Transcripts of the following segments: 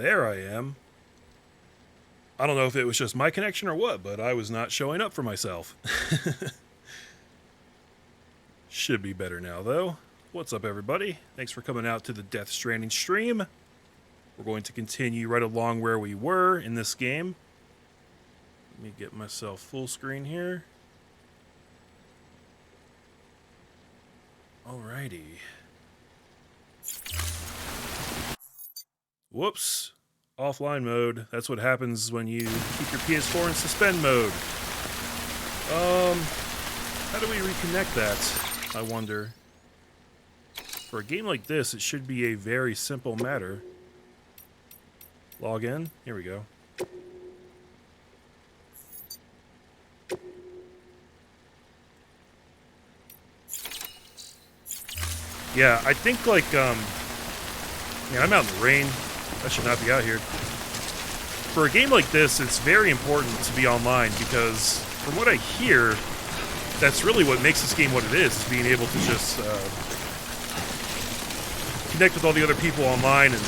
There I am. I don't know if it was just my connection or what, but I was not showing up for myself. Should be better now, though. What's up, everybody? Thanks for coming out to the Death Stranding stream. We're going to continue right along where we were in this game. Let me get myself full screen here. Alrighty. Whoops. Offline mode. That's what happens when you keep your PS4 in suspend mode. How do we reconnect that, I wonder? For a game like this, it should be a very simple matter. Log in. Here we go. Yeah, I think like, man, I'm out in the rain. I should not be out here. For a game like this, it's very important to be online because, from what I hear, that's really what makes this game what it is being able to just connect with all the other people online and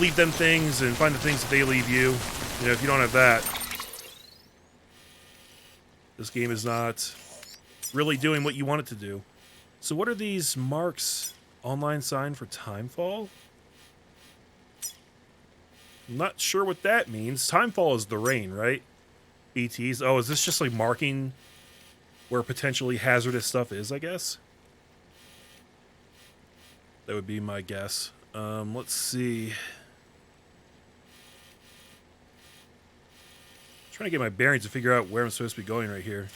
leave them things and find the things that they leave you. You know, if you don't have that, this game is not really doing what you want it to do. So what are these marks? Online sign for timefall? I'm not sure what that means. Timefall is the rain, right? BTs. Oh, is this just like marking where potentially hazardous stuff is, I guess? That would be my guess. Let's see. Trying to get my bearings to figure out where I'm supposed to be going right here.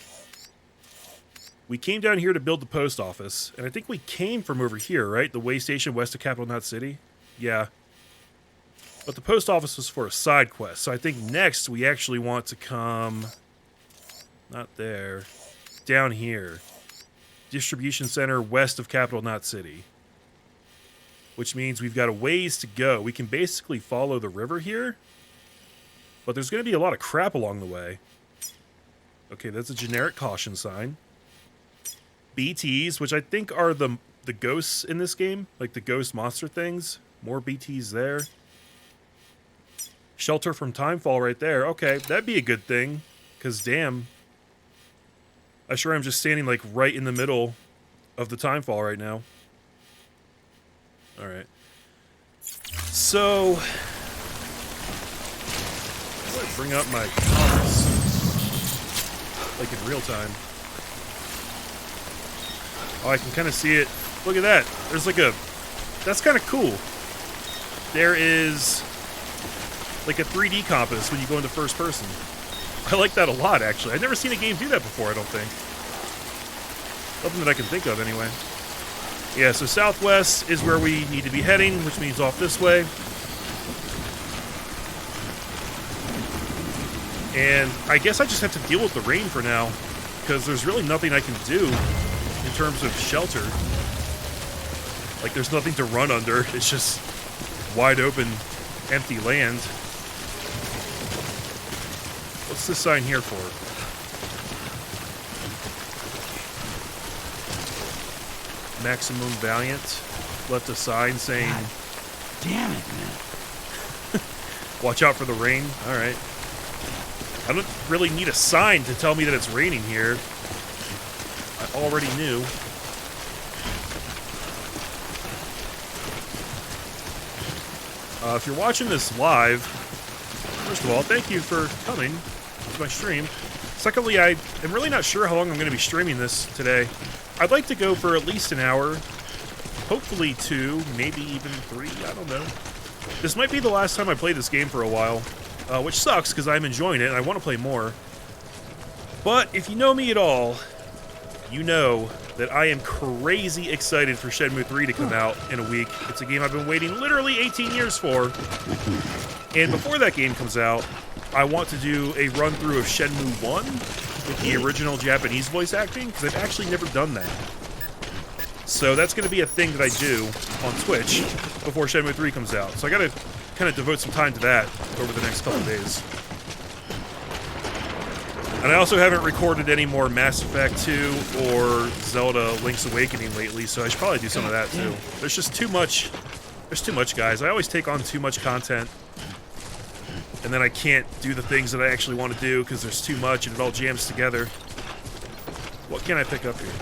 We came down here to build the post office, and I think we came from over here, right? The way station west of Capital Knot City? Yeah. But the post office was for a side quest, so I think next we actually want to come... Not there. Down here. Distribution center west of Capital Knot City. Which means we've got a ways to go. We can basically follow the river here, but there's going to be a lot of crap along the way. Okay, that's a generic caution sign. BTs, which I think are the ghosts in this game, like the ghost monster things. More BTs there. Shelter from timefall right there. Okay, that'd be a good thing, because damn, I sure am just standing like right in the middle of the timefall right now. Alright. So, how do I bring up my compass? Like in real time. Oh, I can kind of see it. Look at that. There's like a... That's kind of cool. There is like a 3D compass when you go into first person. I like that a lot, actually. I've never seen a game do that before, I don't think. Nothing that I can think of, anyway. Yeah, so southwest is where we need to be heading, which means off this way. And I guess I just have to deal with the rain for now, because there's really nothing I can do in terms of shelter. Like, there's nothing to run under. It's just wide open, empty land. What's this sign here for? Maximum Valiant. Left a sign saying... God damn it, man. Watch out for the rain. Alright. I don't really need a sign to tell me that it's raining here. I already knew. If you're watching this live, first of all, thank you for coming to my stream. Secondly, I am really not sure how long I'm going to be streaming this today. I'd like to go for at least an hour, hopefully 2, maybe even 3, I don't know. This might be the last time I play this game for a while, which sucks because I'm enjoying it and I want to play more. But if you know me at all, you know that I am crazy excited for Shenmue 3 to come out in a week. It's a game I've been waiting literally 18 years for. And before that game comes out, I want to do a run-through of Shenmue 1 with the original Japanese voice acting, because I've actually never done that. So that's going to be a thing that I do on Twitch before Shenmue 3 comes out. So I got to kind of devote some time to that over the next couple days. And I also haven't recorded any more Mass Effect 2 or Zelda Link's Awakening lately, so I should probably do some of that too. There's There's too much, guys. I always take on too much content. And then I can't do the things that I actually want to do because there's too much and it all jams together. What can I pick up here?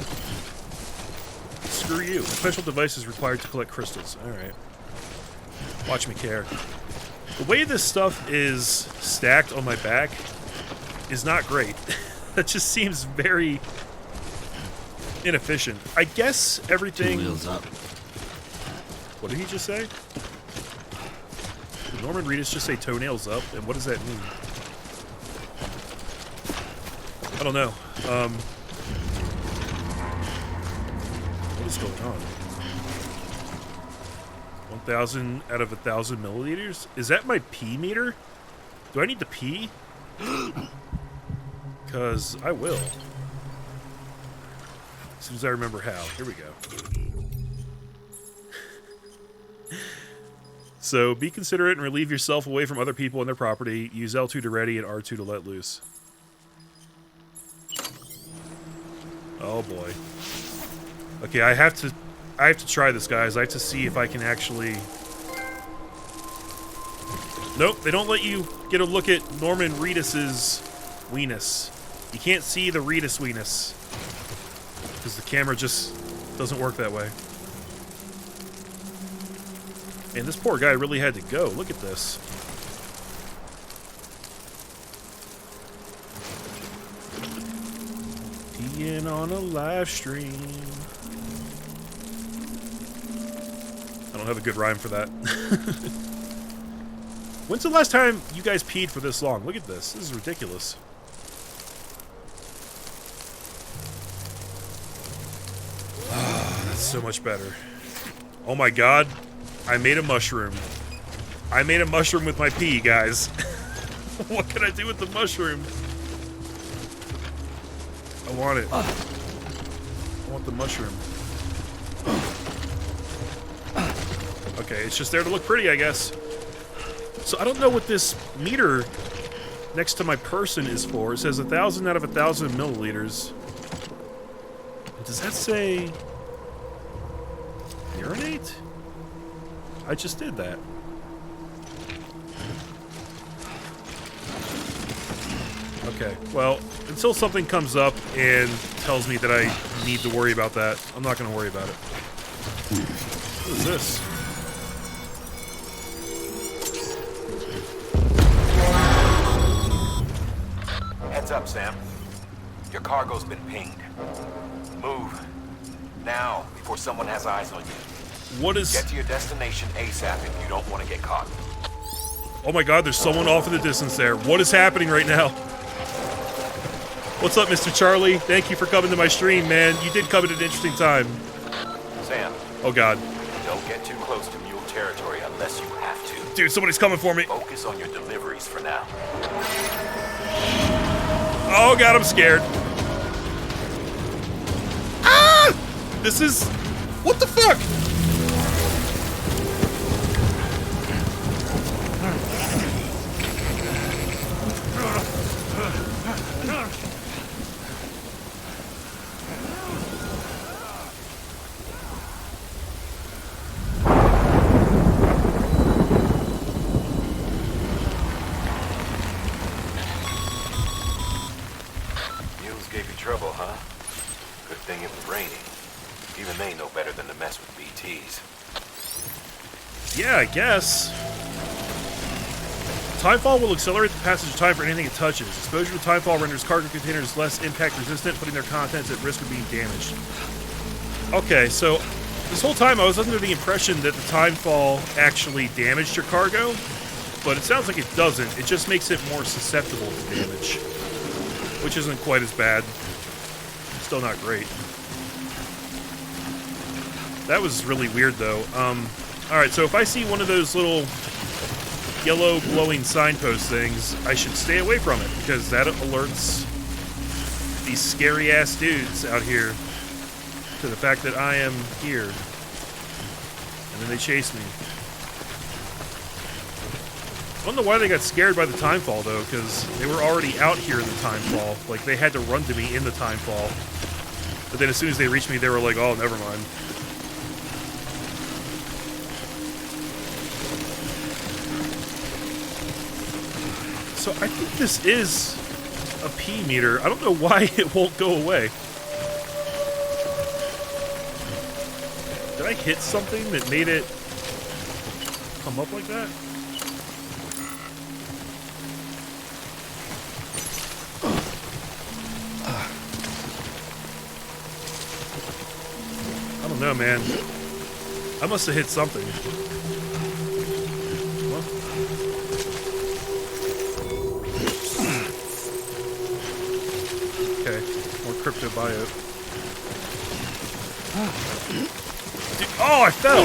Screw you. A special device is required to collect crystals. Alright. Watch me care. The way this stuff is stacked on my back is not great. That just seems very inefficient. I guess everything... 2 wheels up. What did he just say? Did Norman Reedus just say toenails up? And what does that mean? I don't know. What is going on? 1,000 out of 1,000 milliliters? Is that my pee meter? Do I need to pee? Because I will. As soon as I remember how. Here we go. So, be considerate and relieve yourself away from other people and their property. Use L2 to ready and R2 to let loose. Oh boy. Okay, I have to try this, guys. I have to see if I can actually... Nope, they don't let you get a look at Norman Reedus's weenus. You can't see the Reedus weenus. Because the camera just doesn't work that way. Man, this poor guy really had to go. Look at this. Peeing on a live stream. I don't have a good rhyme for that. When's the last time you guys peed for this long? Look at this. This is ridiculous. Ah, that's so much better. Oh my god. I made a mushroom. I made a mushroom with my pee, guys. What can I do with the mushroom? I want it. I want the mushroom. Okay, it's just there to look pretty, I guess. So I don't know what this meter next to my person is for. It says 1,000 out of 1,000 milliliters. Does that say... urinate? I just did that. Okay, well, until something comes up and tells me that I need to worry about that, I'm not going to worry about it. What is this? Heads up, Sam. Your cargo's been pinged. Move. Now, before someone has eyes on you. What is... Get to your destination ASAP if you don't want to get caught. Oh my god, there's someone off in the distance there. What is happening right now? What's up, Mr. Charlie? Thank you for coming to my stream, man. You did come at an interesting time. Sam. Oh god. Don't get too close to mule territory unless you have to. Dude, somebody's coming for me. Focus on your deliveries for now. Oh god, I'm scared. Ah! This is... What the fuck? Mules gave you trouble, huh? Good thing it was raining. Even they know better than to mess with BTs. Yeah, I guess. Timefall will accelerate the passage of time for anything it touches. Exposure to timefall renders cargo containers less impact resistant, putting their contents at risk of being damaged. Okay, so this whole time I was under the impression that the timefall actually damaged your cargo, but it sounds like it doesn't. It just makes it more susceptible to damage, which isn't quite as bad. Still not great. That was really weird, though. Alright, so if I see one of those little yellow glowing signpost things, I should stay away from it, because that alerts these scary-ass dudes out here to the fact that I am here. And then they chase me. I don't know why they got scared by the timefall, though, because they were already out here in the timefall. Like, they had to run to me in the timefall. But then as soon as they reached me, they were like, oh, never mind. So I think this is a P meter. I don't know why it won't go away. Did I hit something that made it come up like that? I don't know, man. I must have hit something. Well. Okay, more crypto bio. Dude, oh, I fell!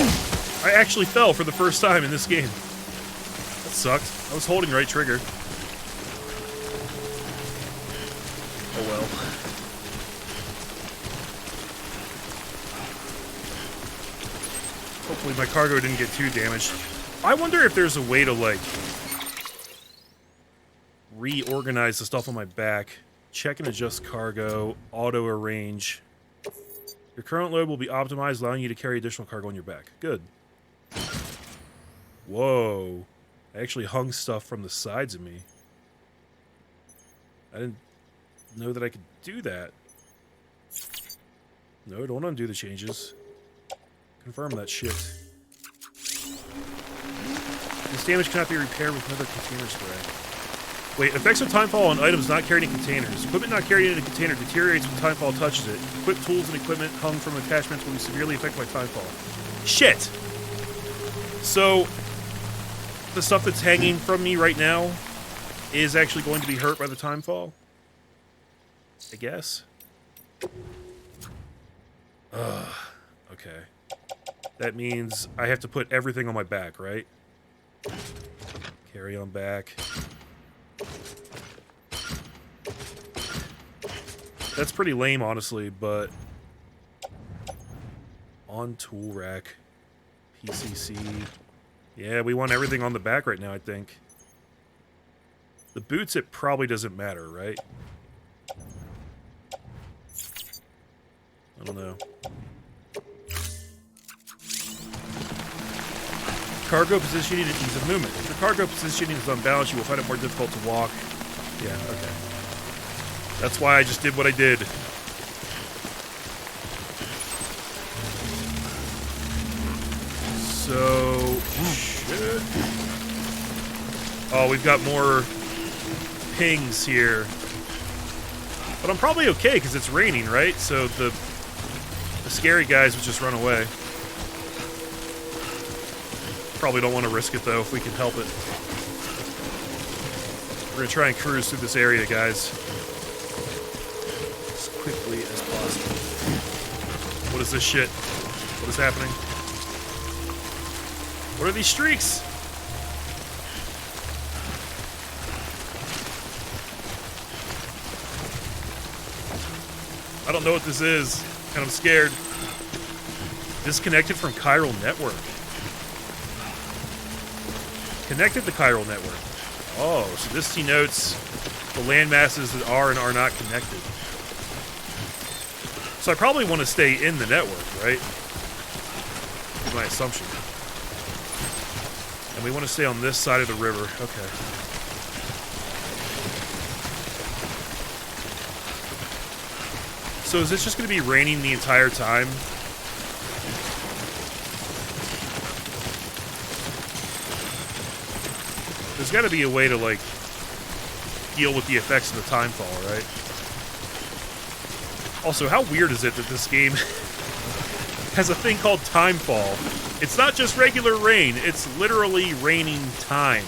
I actually fell for the first time in this game. That sucked. I was holding right trigger. Oh well. Hopefully my cargo didn't get too damaged. I wonder if there's a way to, like, reorganize the stuff on my back. Check and adjust cargo. Auto-arrange. Your current load will be optimized, allowing you to carry additional cargo on your back. Good. Whoa. I actually hung stuff from the sides of me. I didn't know that I could do that. No, don't undo the changes. Confirm that shit. This damage cannot be repaired with another container spray. Wait, effects of timefall on items not carried in containers. Equipment not carried in a container deteriorates when timefall touches it. Equipped tools and equipment hung from attachments will be severely affected by timefall. Shit! So, the stuff that's hanging from me right now is actually going to be hurt by the timefall? I guess. Okay. That means I have to put everything on my back, right? Carry on back. That's pretty lame, honestly, but... On tool rack. PCC. Yeah, we want everything on the back right now, I think. The boots, it probably doesn't matter, right? I don't know. Cargo positioning and ease of movement. If your cargo positioning is unbalanced, you will find it more difficult to walk. Yeah, okay. That's why I just did what I did. So... shit. Oh, we've got more pings here. But I'm probably okay, because it's raining, right? So the scary guys would just run away. Probably don't want to risk it, though, if we can help it. We're going to try and cruise through this area, guys. As quickly as possible. What is this shit? What is happening? What are these streaks? I don't know what this is, and I'm scared. Disconnected from chiral network. Connected to chiral network. Oh, so this denotes the landmasses that are and are not connected. So I probably want to stay in the network, right? Is my assumption. And we want to stay on this side of the river. Okay. So is this just going to be raining the entire time? There's got to be a way to, like, deal with the effects of the timefall, right? Also, how weird is it that this game has a thing called timefall? It's not just regular rain, it's literally raining time.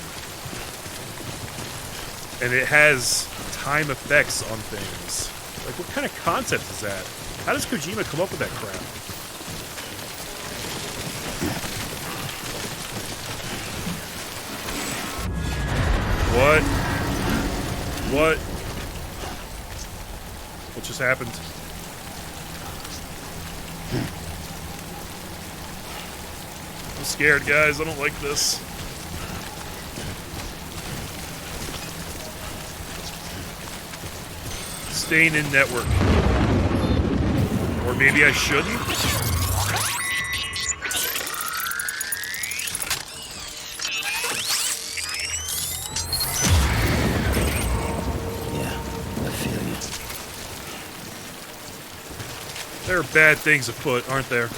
And it has time effects on things. Like, what kind of concept is that? How does Kojima come up with that crap? What? What? What just happened? I'm scared, guys. I don't like this. Staying in network. Or maybe I shouldn't? There are bad things afoot, aren't there?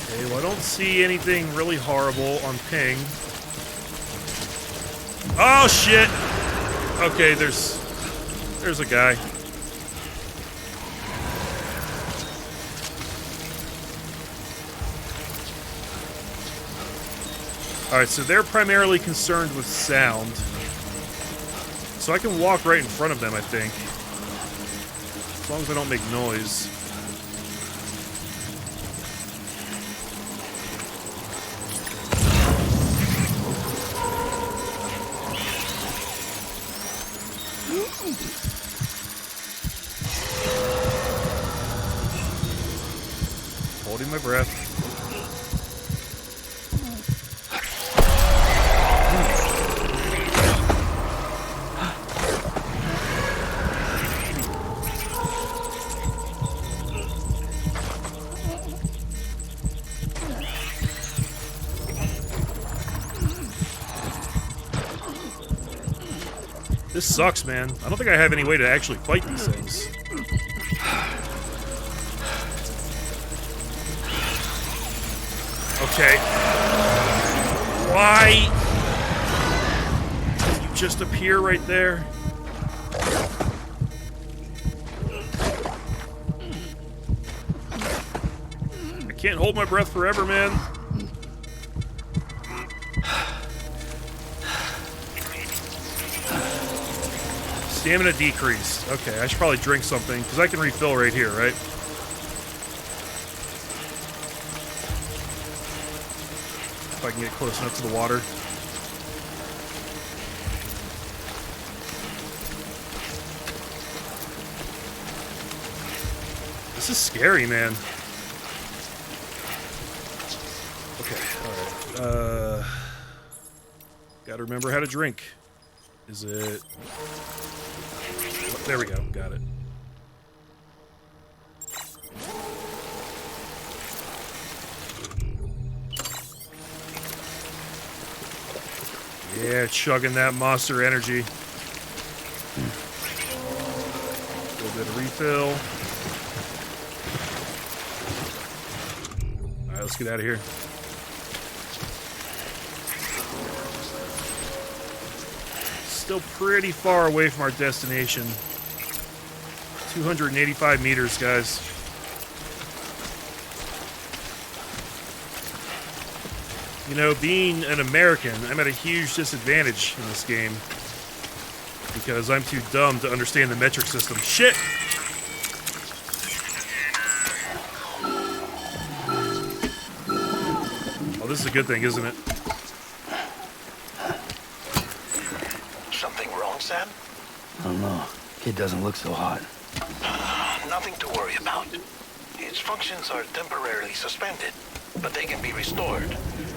Okay, well, I don't see anything really horrible on ping. Oh, shit! Okay, there's a guy. Alright, so they're primarily concerned with sound. So I can walk right in front of them, I think. As long as I don't make noise. Holding my breath. This sucks, man. I don't think I have any way to actually fight these things. Okay. Why? Did you just appear right there? I can't hold my breath forever, man. Stamina decreased. Okay, I should probably drink something, because I can refill right here, right? If I can get close enough to the water. This is scary, man. Okay, alright. Gotta remember how to drink. Is it... There we go, got it. Yeah, chugging that monster energy. A little bit of refill. Alright, let's get out of here. Still pretty far away from our destination. 285 meters, guys. You know, being an American, I'm at a huge disadvantage in this game. Because I'm too dumb to understand the metric system. Shit! Oh, this is a good thing, isn't it? Something wrong, Sam? I don't know. Kid doesn't look so hot. Nothing to worry about. Its functions are temporarily suspended, but they can be restored.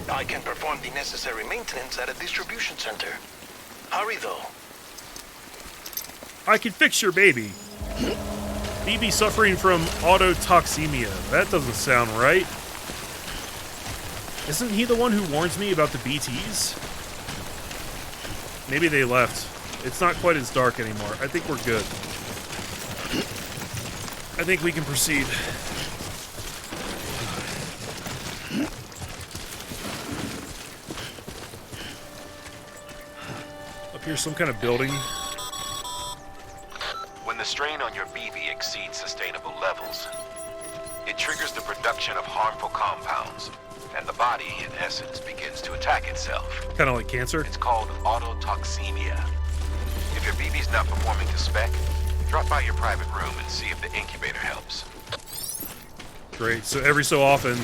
I can perform the necessary maintenance at a distribution center. Hurry, though. I can fix your baby. BB suffering from autotoxemia. That doesn't sound right. Isn't he the one who warns me about the BTs? Maybe they left. It's not quite as dark anymore. I think we're good. I think we can proceed. Up here's some kind of building. When the strain on your BB exceeds sustainable levels, it triggers the production of harmful compounds, and the body, in essence, begins to attack itself. Kind of like cancer. It's called autotoxemia. If your BB's not performing to spec, drop by your private room and see if the incubator helps. Great. So every so often,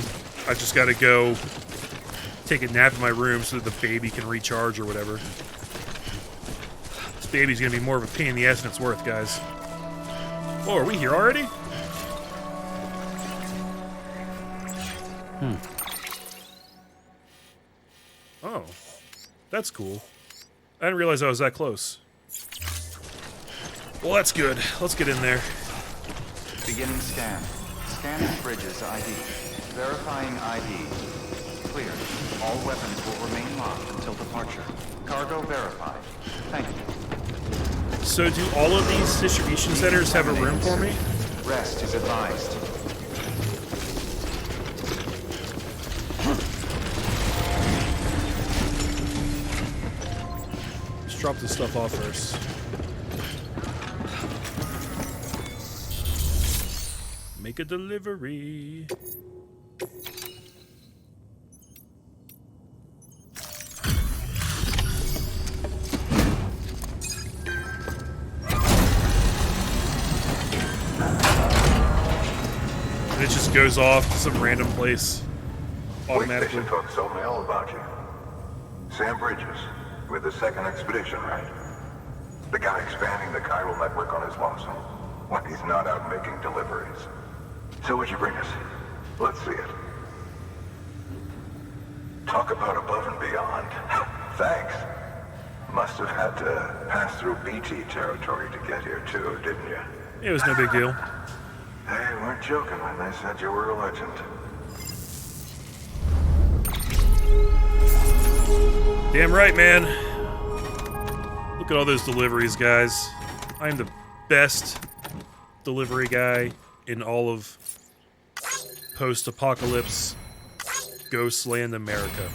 I just got to go take a nap in my room so that the baby can recharge or whatever. This baby's going to be more of a pain in the ass than it's worth, guys. Oh, are we here already? Oh, that's cool. I didn't realize I was that close. Well, that's good. Let's get in there. Beginning scan. Scanning bridges ID. Verifying ID. Clear. All weapons will remain locked until departure. Cargo verified. Thank you. So do all of these distribution centers have a room for me? Rest is advised. Let's drop this stuff off first. Make a delivery. It just goes off to some random place automatically. We talked so well about you. Sam Bridges, with the second expedition, right? The guy expanding the chiral network on his lonesome when he's not out making deliveries. So what'd you bring us? Let's see it. Talk about above and beyond. Thanks. Must have had to pass through BT territory to get here too, didn't you? It was no big deal. They weren't joking when they said you were a legend. Damn right, man. Look at all those deliveries, guys. I'm the best delivery guy in all of post-apocalypse Ghostland America.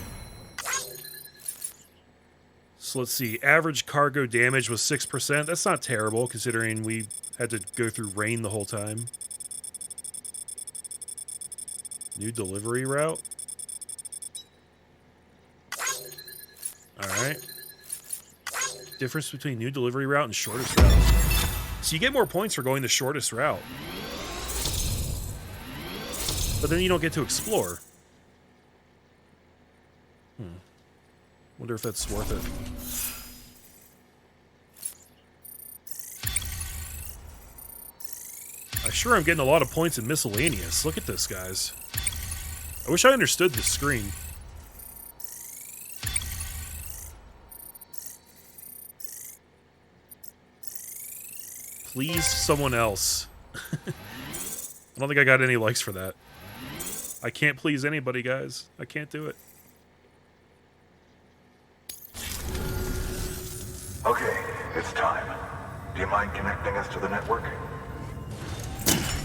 So let's see. Average cargo damage was 6%. That's not terrible, considering we had to go through rain the whole time. New delivery route. Alright. Difference between new delivery route and shortest route. So you get more points for going the shortest route. But then you don't get to explore. Wonder if that's worth it. I sure am getting a lot of points in miscellaneous. Look at this, guys. I wish I understood this screen. Please, someone else. I don't think I got any likes for that. I can't please anybody, guys. I can't do it. Okay, it's time. Do you mind connecting us to the network?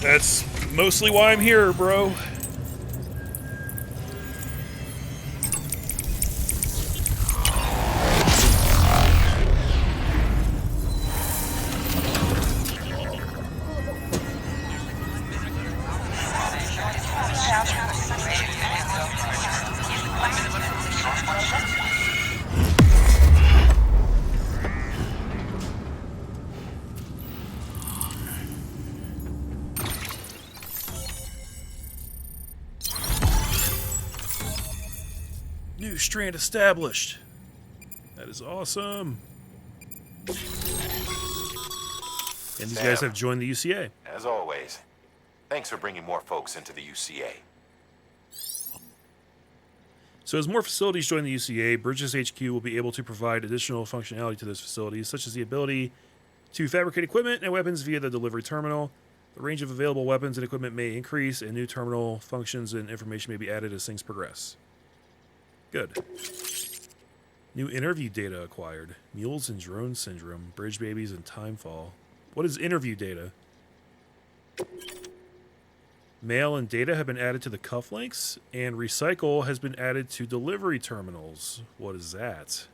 That's mostly why I'm here, bro. New strand established. That is awesome. And these guys have joined the UCA. As always, thanks for bringing more folks into the UCA. So as more facilities join the UCA, Bridges HQ will be able to provide additional functionality to those facilities, such as the ability to fabricate equipment and weapons via the delivery terminal. The range of available weapons and equipment may increase, and new terminal functions and information may be added as things progress. Good. New interview data acquired. Mules and drone syndrome, bridge babies, and timefall. What is interview data? Mail and data have been added to the cufflinks, and recycle has been added to delivery terminals. What is that?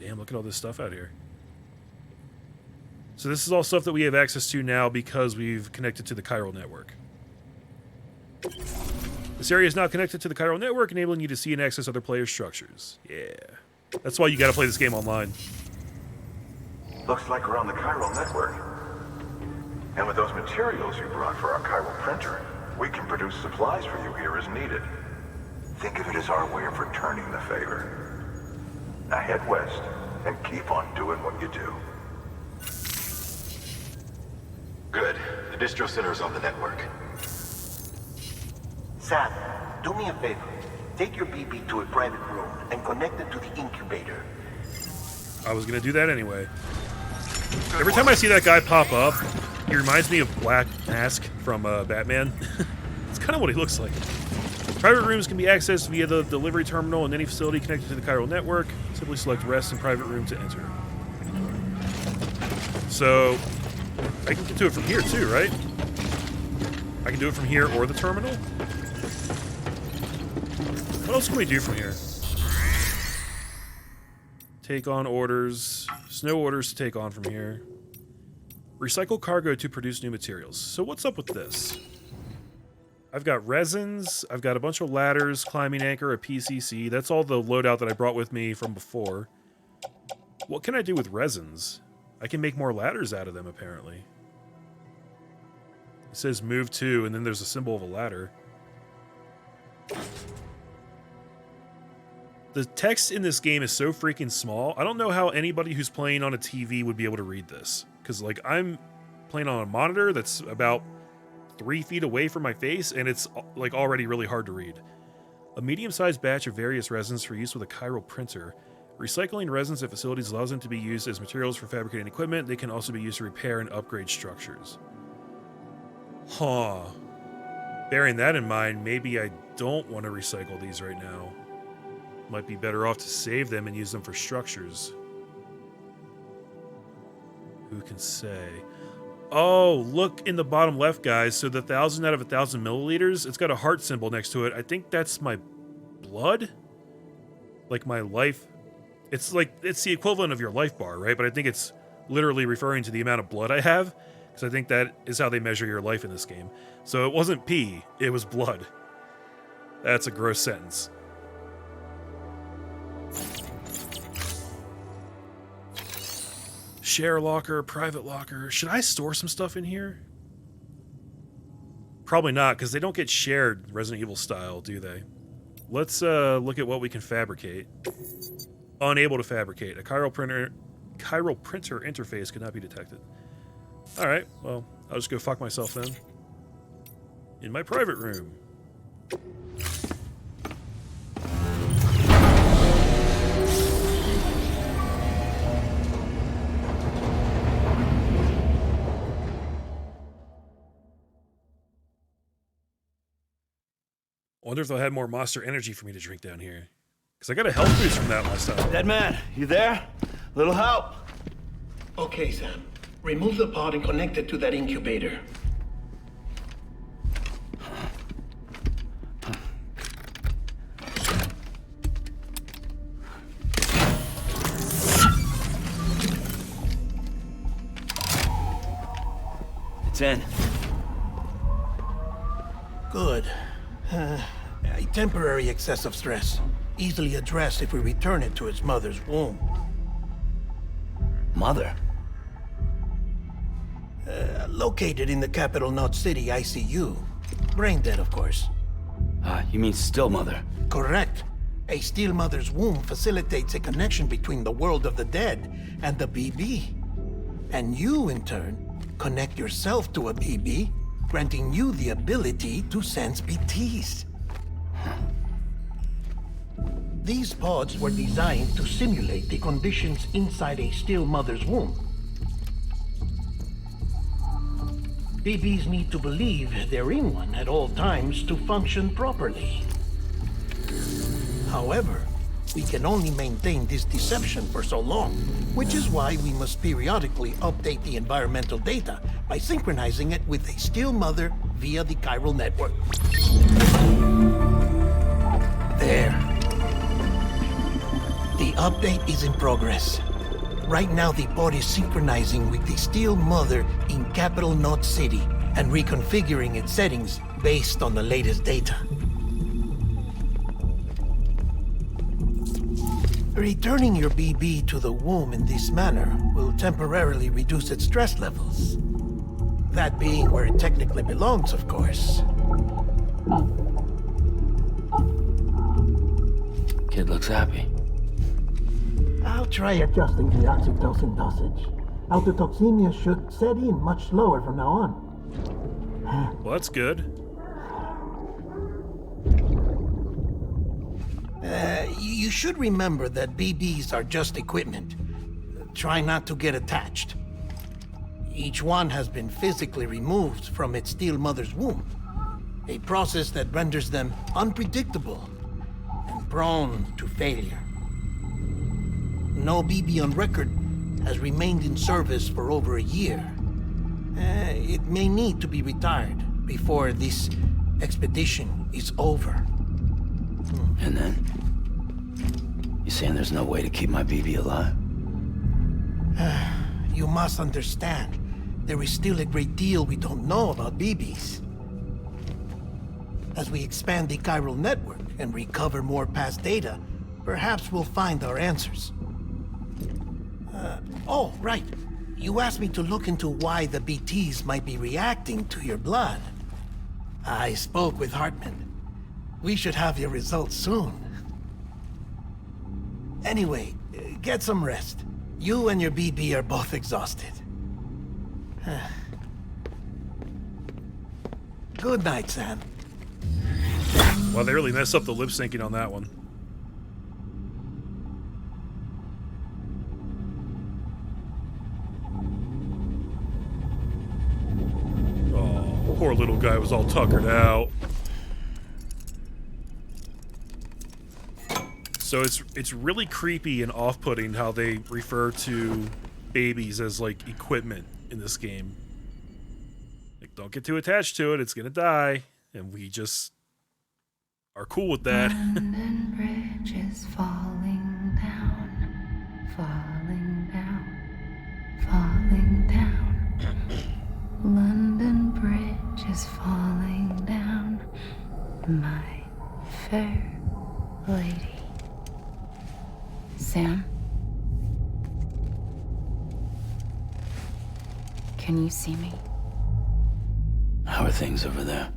Damn, look at all this stuff out here. So this is all stuff that we have access to now because we've connected to the chiral network. This area is now connected to the chiral network, enabling you to see and access other players' structures. Yeah. That's why you gotta play this game online. Looks like we're on the chiral network. And with those materials you brought for our chiral printer, we can produce supplies for you here as needed. Think of it as our way of returning the favor. Now head west and keep on doing what you do. Good. The distro center is on the network. Sam, do me a favor. Take your BB to a private room and connect it to the incubator. I was gonna do that anyway. Every time I see that guy pop up, he reminds me of Black Mask from Batman. It's kind of what he looks like. Private rooms can be accessed via the delivery terminal in any facility connected to the chiral network. Simply select rest in private room to enter. So, I can get to it from here too, right? I can do it from here or the terminal? What else can we do from here? Take on orders. Snow orders to take on from here. Recycle cargo to produce new materials. So what's up with this? I've got resins. I've got a bunch of ladders, climbing anchor, a PCC. That's all the loadout that I brought with me from before. What can I do with resins? I can make more ladders out of them, apparently. It says move to, and then there's a symbol of a ladder. The text in this game is so freaking small. I don't know how anybody who's playing on a TV would be able to read this. Because, like, I'm playing on a monitor that's about 3 feet away from my face, and it's, like, already really hard to read. A medium-sized batch of various resins for use with a chiral printer. Recycling resins at facilities allows them to be used as materials for fabricating equipment. They can also be used to repair and upgrade structures. Huh. Bearing that in mind, maybe I don't want to recycle these right now. Might be better off to save them and use them for structures. Who can say? Oh, look in the bottom left, guys. So the 1,000 out of 1,000 milliliters, it's got a heart symbol next to it. I think that's my blood? Like my life. It's like, it's the equivalent of your life bar, right? But I think it's literally referring to the amount of blood I have. Because I think that is how they measure your life in this game. So it wasn't pee, it was blood. That's a gross sentence. Share locker, private locker. Should I store some stuff in here? Probably not, because they don't get shared Resident Evil style, do they? Let's look at what we can fabricate. Unable to fabricate. A chiral printer interface could not be detected. Alright, well, I'll just go fuck myself then. In my private room. I wonder if they'll have more Monster Energy for me to drink down here. Because I got a health boost from that last time. Dead man, you there? Little help? Okay, Sam. Remove the pod and connect it to that incubator. It's in. Good. A temporary excessive stress. Easily addressed if we return it to its mother's womb. Mother? Located in the capital Knot City ICU. Brain dead, of course. You mean still mother? Correct. A still mother's womb facilitates a connection between the world of the dead and the BB. And you, in turn, connect yourself to a BB, granting you the ability to sense BTs. These pods were designed to simulate the conditions inside a still mother's womb. BBs need to believe they're in one at all times to function properly. However, we can only maintain this deception for so long, which is why we must periodically update the environmental data by synchronizing it with a still mother via the chiral network. There. The update is in progress. Right now, the pod is synchronizing with the still mother in capital Knot City and reconfiguring its settings based on the latest data. Returning your BB to the womb in this manner will temporarily reduce its stress levels. That being where it technically belongs, of course. Kid looks happy. I'll try adjusting the oxytocin dosage. Autotoxemia should set in much slower from now on. Well, that's good. You should remember that BBs are just equipment. Try not to get attached. Each one has been physically removed from its steel mother's womb. A process that renders them unpredictable and prone to failure. No BB on record has remained in service for over a year. It may need to be retired before this expedition is over. And then? You saying there's no way to keep my BB alive? You must understand, there is still a great deal we don't know about BBs. As we expand the chiral network and recover more past data, perhaps we'll find our answers. Oh, right. You asked me to look into why the BTs might be reacting to your blood. I spoke with Hartman. We should have your results soon. Anyway, get some rest. You and your BB are both exhausted. Good night, Sam. Wow, they really messed up the lip syncing on that one. Oh, poor little guy was all tuckered out. So it's really creepy and off-putting how they refer to babies as like equipment in this game. Like, don't get too attached to it, it's gonna die. And we just are cool with that. London Bridge is falling down, falling down, falling down. London Bridge is falling down, my fair lady. Sam? Can you see me? How are things over there?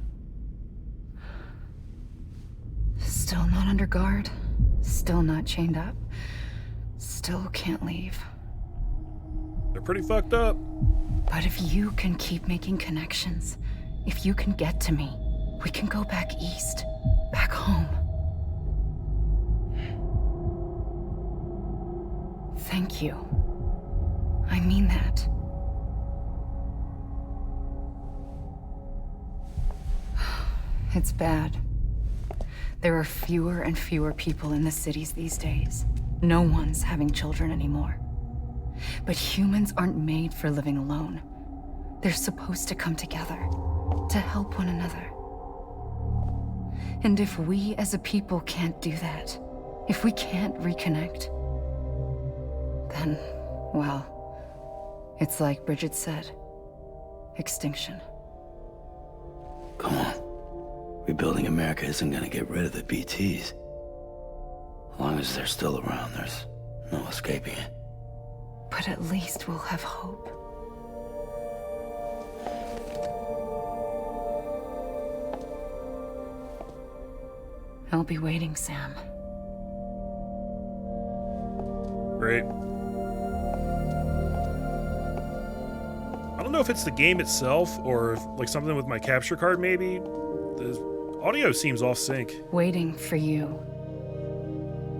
Still not under guard. Still not chained up. Still can't leave. They're pretty fucked up. But if you can keep making connections, if you can get to me, we can go back east. Back home. Thank you. I mean that. It's bad. There are fewer and fewer people in the cities these days. No one's having children anymore. But humans aren't made for living alone. They're supposed to come together, to help one another. And if we as a people can't do that, if we can't reconnect, then, well, it's like Bridget said, extinction. Come on. Rebuilding America isn't gonna get rid of the BTs. As long as they're still around, there's no escaping it. But at least we'll have hope. I'll be waiting, Sam. Great. I don't know if it's the game itself or if, like, something with my capture card maybe. The audio seems off sync. Waiting for you.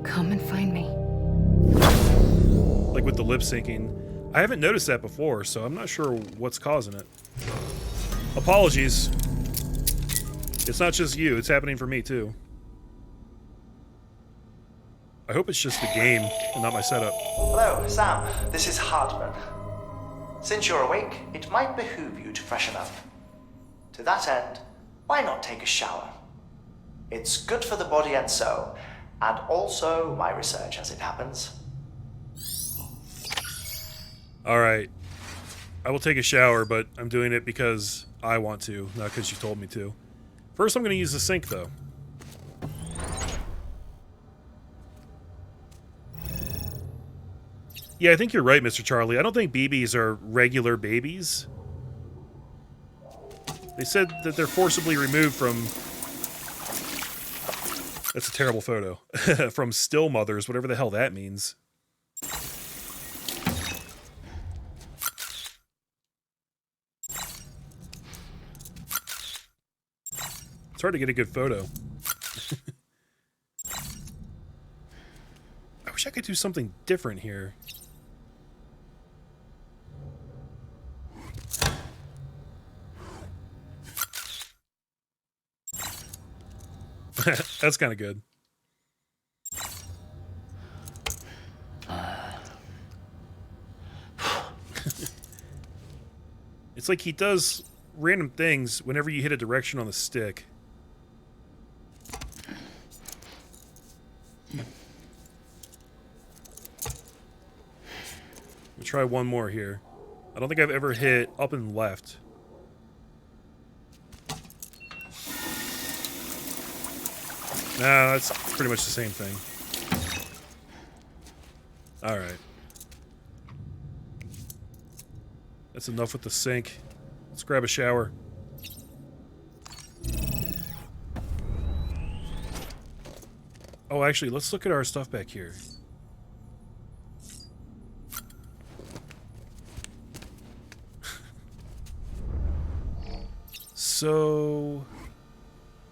Come and find me. Like with the lip syncing. I haven't noticed that before, so I'm not sure what's causing it. Apologies. It's not just you, it's happening for me too. I hope it's just the game and not my setup. Hello, Sam. This is Hartman. Since you're awake, it might behoove you to freshen up. To that end, why not take a shower? It's good for the body and soul, and also my research as it happens. Alright. I will take a shower, but I'm doing it because I want to, not because you told me to. First, I'm going to use the sink, though. Yeah, I think you're right, Mr. Charlie. I don't think BBs are regular babies. They said that they're forcibly removed from... That's a terrible photo. From still mothers, whatever the hell that means. It's hard to get a good photo. I wish I could do something different here. That's kind of good. It's like he does random things whenever you hit a direction on the stick. We'll try one more here. I don't think I've ever hit up and left. Nah, that's pretty much the same thing. Alright. That's enough with the sink. Let's grab a shower. Oh, actually, let's look at our stuff back here. So...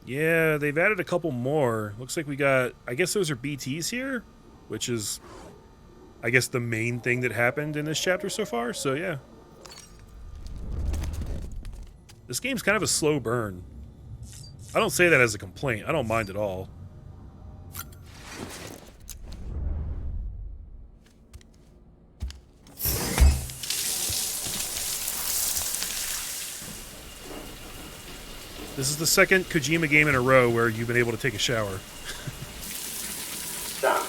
yeah, they've added a couple more. Looks like we got... I guess those are BTs here? Which is... I guess the main thing that happened in this chapter so far, so yeah. This game's kind of a slow burn. I don't say that as a complaint. I don't mind at all. This is the second Kojima game in a row where you've been able to take a shower. Sam,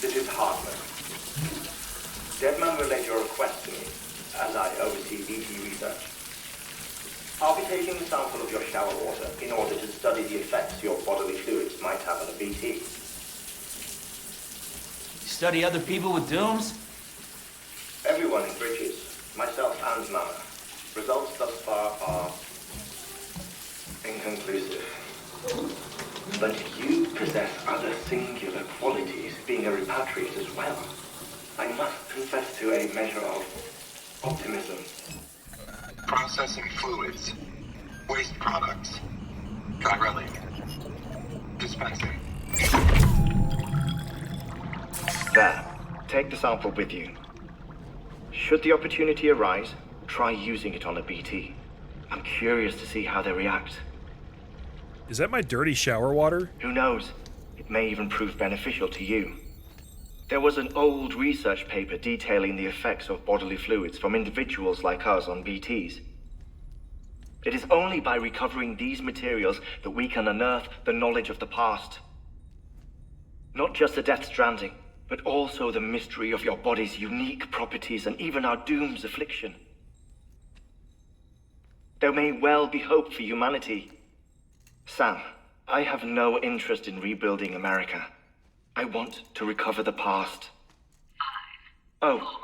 this is Hartman. Deadman relayed your request to me, as I oversee BT research. I'll be taking a sample of your shower water in order to study the effects your bodily fluids might have on a BT. Study other people with dooms? Everyone in Bridges, myself and Mama. Results thus far are... inconclusive. But you possess other singular qualities, being a repatriate as well. I must confess to a measure of optimism. Processing fluids. Waste products. Chirelling. Dispensing. There. Take the sample with you. Should the opportunity arise, try using it on a BT. I'm curious to see how they react. Is that my dirty shower water? Who knows? It may even prove beneficial to you. There was an old research paper detailing the effects of bodily fluids from individuals like us on BTs. It is only by recovering these materials that we can unearth the knowledge of the past. Not just the Death Stranding, but also the mystery of your body's unique properties and even our doom's affliction. There may well be hope for humanity. Sam, I have no interest in rebuilding America. I want to recover the past. 5, 4, oh,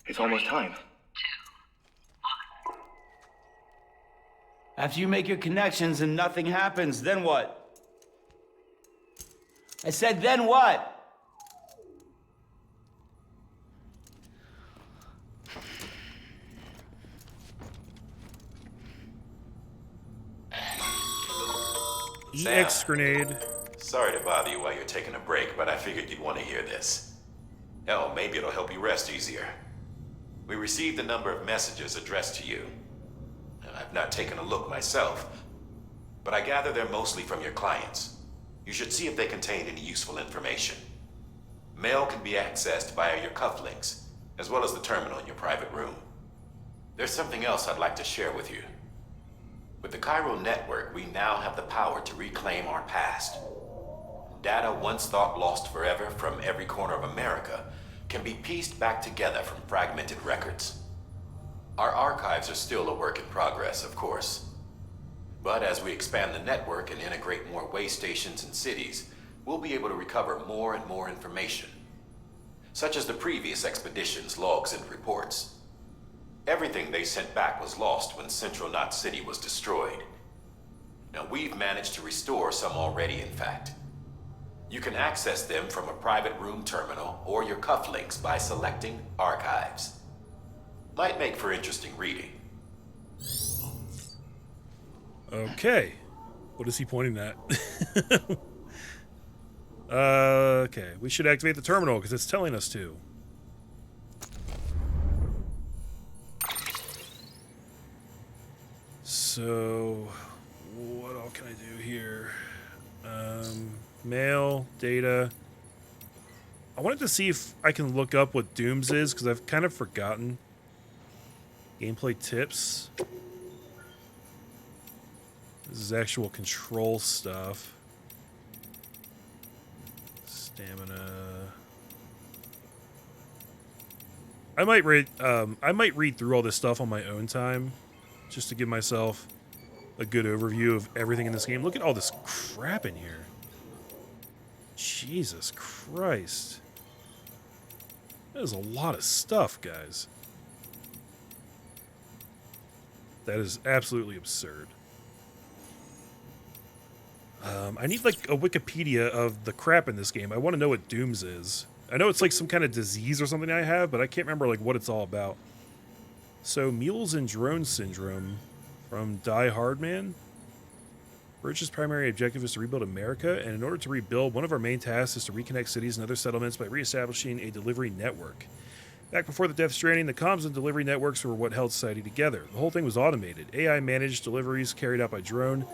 it's almost time. 2, 1. After you make your connections and nothing happens, then what? I said, then what? EX grenade. Sorry to bother you while you're taking a break, but I figured you'd want to hear this. Hell, maybe it'll help you rest easier. We received a number of messages addressed to you. I've not taken a look myself, but I gather they're mostly from your clients. You should see if they contain any useful information. Mail can be accessed via your cufflinks, as well as the terminal in your private room. There's something else I'd like to share with you. With the chiral network, we now have the power to reclaim our past. Data once thought lost forever from every corner of America can be pieced back together from fragmented records. Our archives are still a work in progress, of course. But as we expand the network and integrate more way stations and cities, we'll be able to recover more and more information, such as the previous expedition's logs and reports. Everything they sent back was lost when Central Knot City was destroyed. Now, we've managed to restore some already, in fact. You can access them from a private room terminal or your cufflinks by selecting Archives. Might make for interesting reading. Okay. What is he pointing at? Okay, we should activate the terminal because it's telling us to. So, what all can I do here? Mail, data. I wanted to see if I can look up what Dooms is, because I've kind of forgotten. Gameplay tips. This is actual control stuff. Stamina. I might read through all this stuff on my own time, just to give myself a good overview of everything in this game. Look at all this crap in here. Jesus Christ. That is a lot of stuff, guys. That is absolutely absurd. I need like a Wikipedia of the crap in this game. I want to know what Dooms is. I know it's like some kind of disease or something I have, but I can't remember like what it's all about. So, Mules and Drone Syndrome from Die Hard Man. Burge's primary objective is to rebuild America, and in order to rebuild, one of our main tasks is to reconnect cities and other settlements by reestablishing a delivery network. Back before the Death Stranding, the comms and delivery networks were what held society together. The whole thing was automated. AI managed deliveries carried out by drone.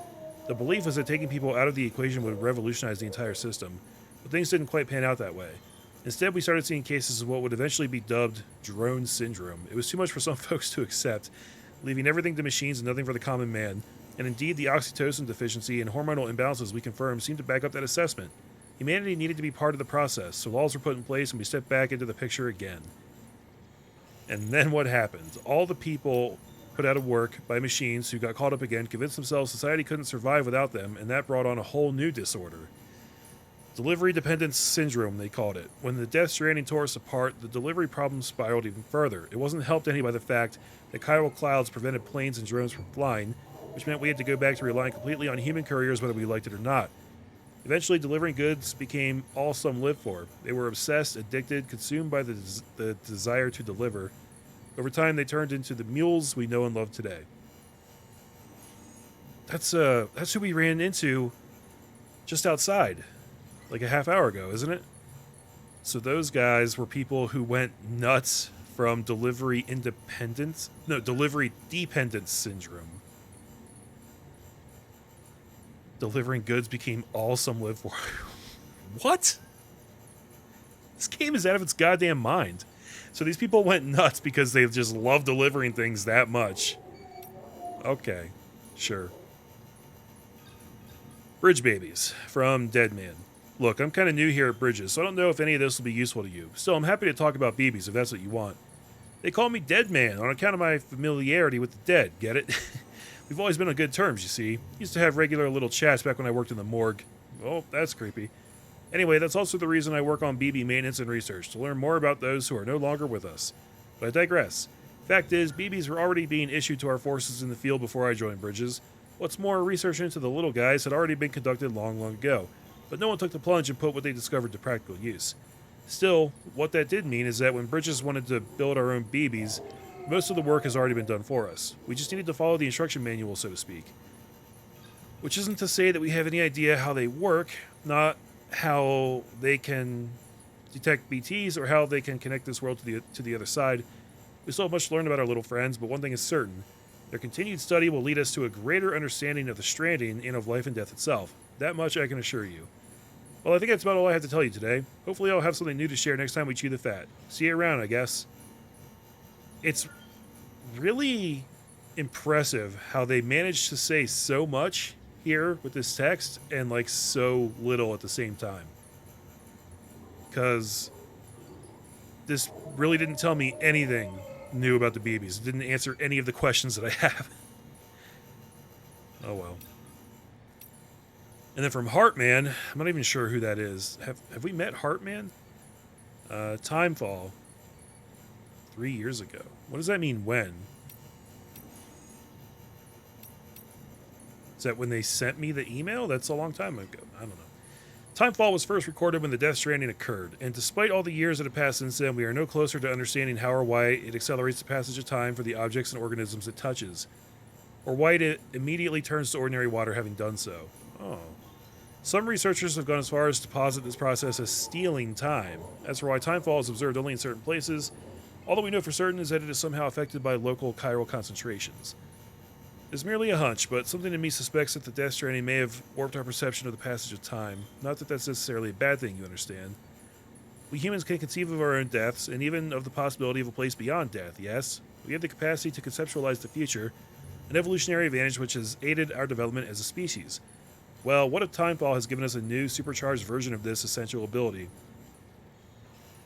The belief was that taking people out of the equation would revolutionize the entire system, but things didn't quite pan out that way. Instead, we started seeing cases of what would eventually be dubbed drone syndrome. It was too much for some folks to accept, leaving everything to machines and nothing for the common man. And indeed, the oxytocin deficiency and hormonal imbalances we confirmed seemed to back up that assessment. Humanity needed to be part of the process, so laws were put in place and we stepped back into the picture again. And then what happened? All the people put out of work by machines who got caught up again convinced themselves society couldn't survive without them, and that brought on a whole new disorder. Delivery dependence syndrome, they called it. When the Death Stranding tore us apart, the delivery problem spiraled even further. It wasn't helped any by the fact that chiral clouds prevented planes and drones from flying, which meant we had to go back to relying completely on human couriers whether we liked it or not. Eventually, delivering goods became all some lived for. They were obsessed, addicted, consumed by the desire to deliver. Over time, they turned into the mules we know and love today. That's who we ran into just outside, like a half hour ago, isn't it? So those guys were people who went nuts from delivery dependence syndrome. Delivering goods became all some live for. What? This game is out of its goddamn mind. So these people went nuts because they just love delivering things that much. Okay, sure. Bridge babies from Dead Man. Look, I'm kind of new here at Bridges, so I don't know if any of this will be useful to you. Still, I'm happy to talk about BBs if that's what you want. They call me Dead Man on account of my familiarity with the dead, get it? We've always been on good terms, you see. Used to have regular little chats back when I worked in the morgue. Oh, that's creepy. Anyway, that's also the reason I work on BB maintenance and research, to learn more about those who are no longer with us. But I digress. Fact is, BBs were already being issued to our forces in the field before I joined Bridges. What's more, research into the little guys had already been conducted long, long ago, but no one took the plunge and put what they discovered to practical use. Still, what that did mean is that when Bridges wanted to build our own BBs, most of the work has already been done for us. We just needed to follow the instruction manual, so to speak. Which isn't to say that we have any idea how they work, not how they can detect BTs or how they can connect this world to the other side. We still have much to learn about our little friends, but one thing is certain. Their continued study will lead us to a greater understanding of the Stranding and of life and death itself. That much I can assure you. Well, I think that's about all I have to tell you today. Hopefully I'll have something new to share next time we chew the fat. See you around, I guess. It's really impressive how they managed to say so much here with this text and like so little at the same time. Because this really didn't tell me anything new about the BBs. It didn't answer any of the questions that I have. Oh well. And then from Heartman, I'm not even sure who that is. Have we met Heartman? Timefall. 3 years ago. What does that mean, when? Is that when they sent me the email? That's a long time ago. I don't know. Timefall was first recorded when the Death Stranding occurred, and despite all the years that have passed since then, we are no closer to understanding how or why it accelerates the passage of time for the objects and organisms it touches, or why it immediately turns to ordinary water having done so. Oh. Some researchers have gone as far as to posit this process as stealing time. As for why Timefall is observed only in certain places, all that we know for certain is that it is somehow affected by local chiral concentrations. It's merely a hunch, but something in me suspects that the Death Stranding may have warped our perception of the passage of time. Not that that's necessarily a bad thing, you understand. We humans can conceive of our own deaths, and even of the possibility of a place beyond death, yes? We have the capacity to conceptualize the future, an evolutionary advantage which has aided our development as a species. Well, what if Timefall has given us a new, supercharged version of this essential ability?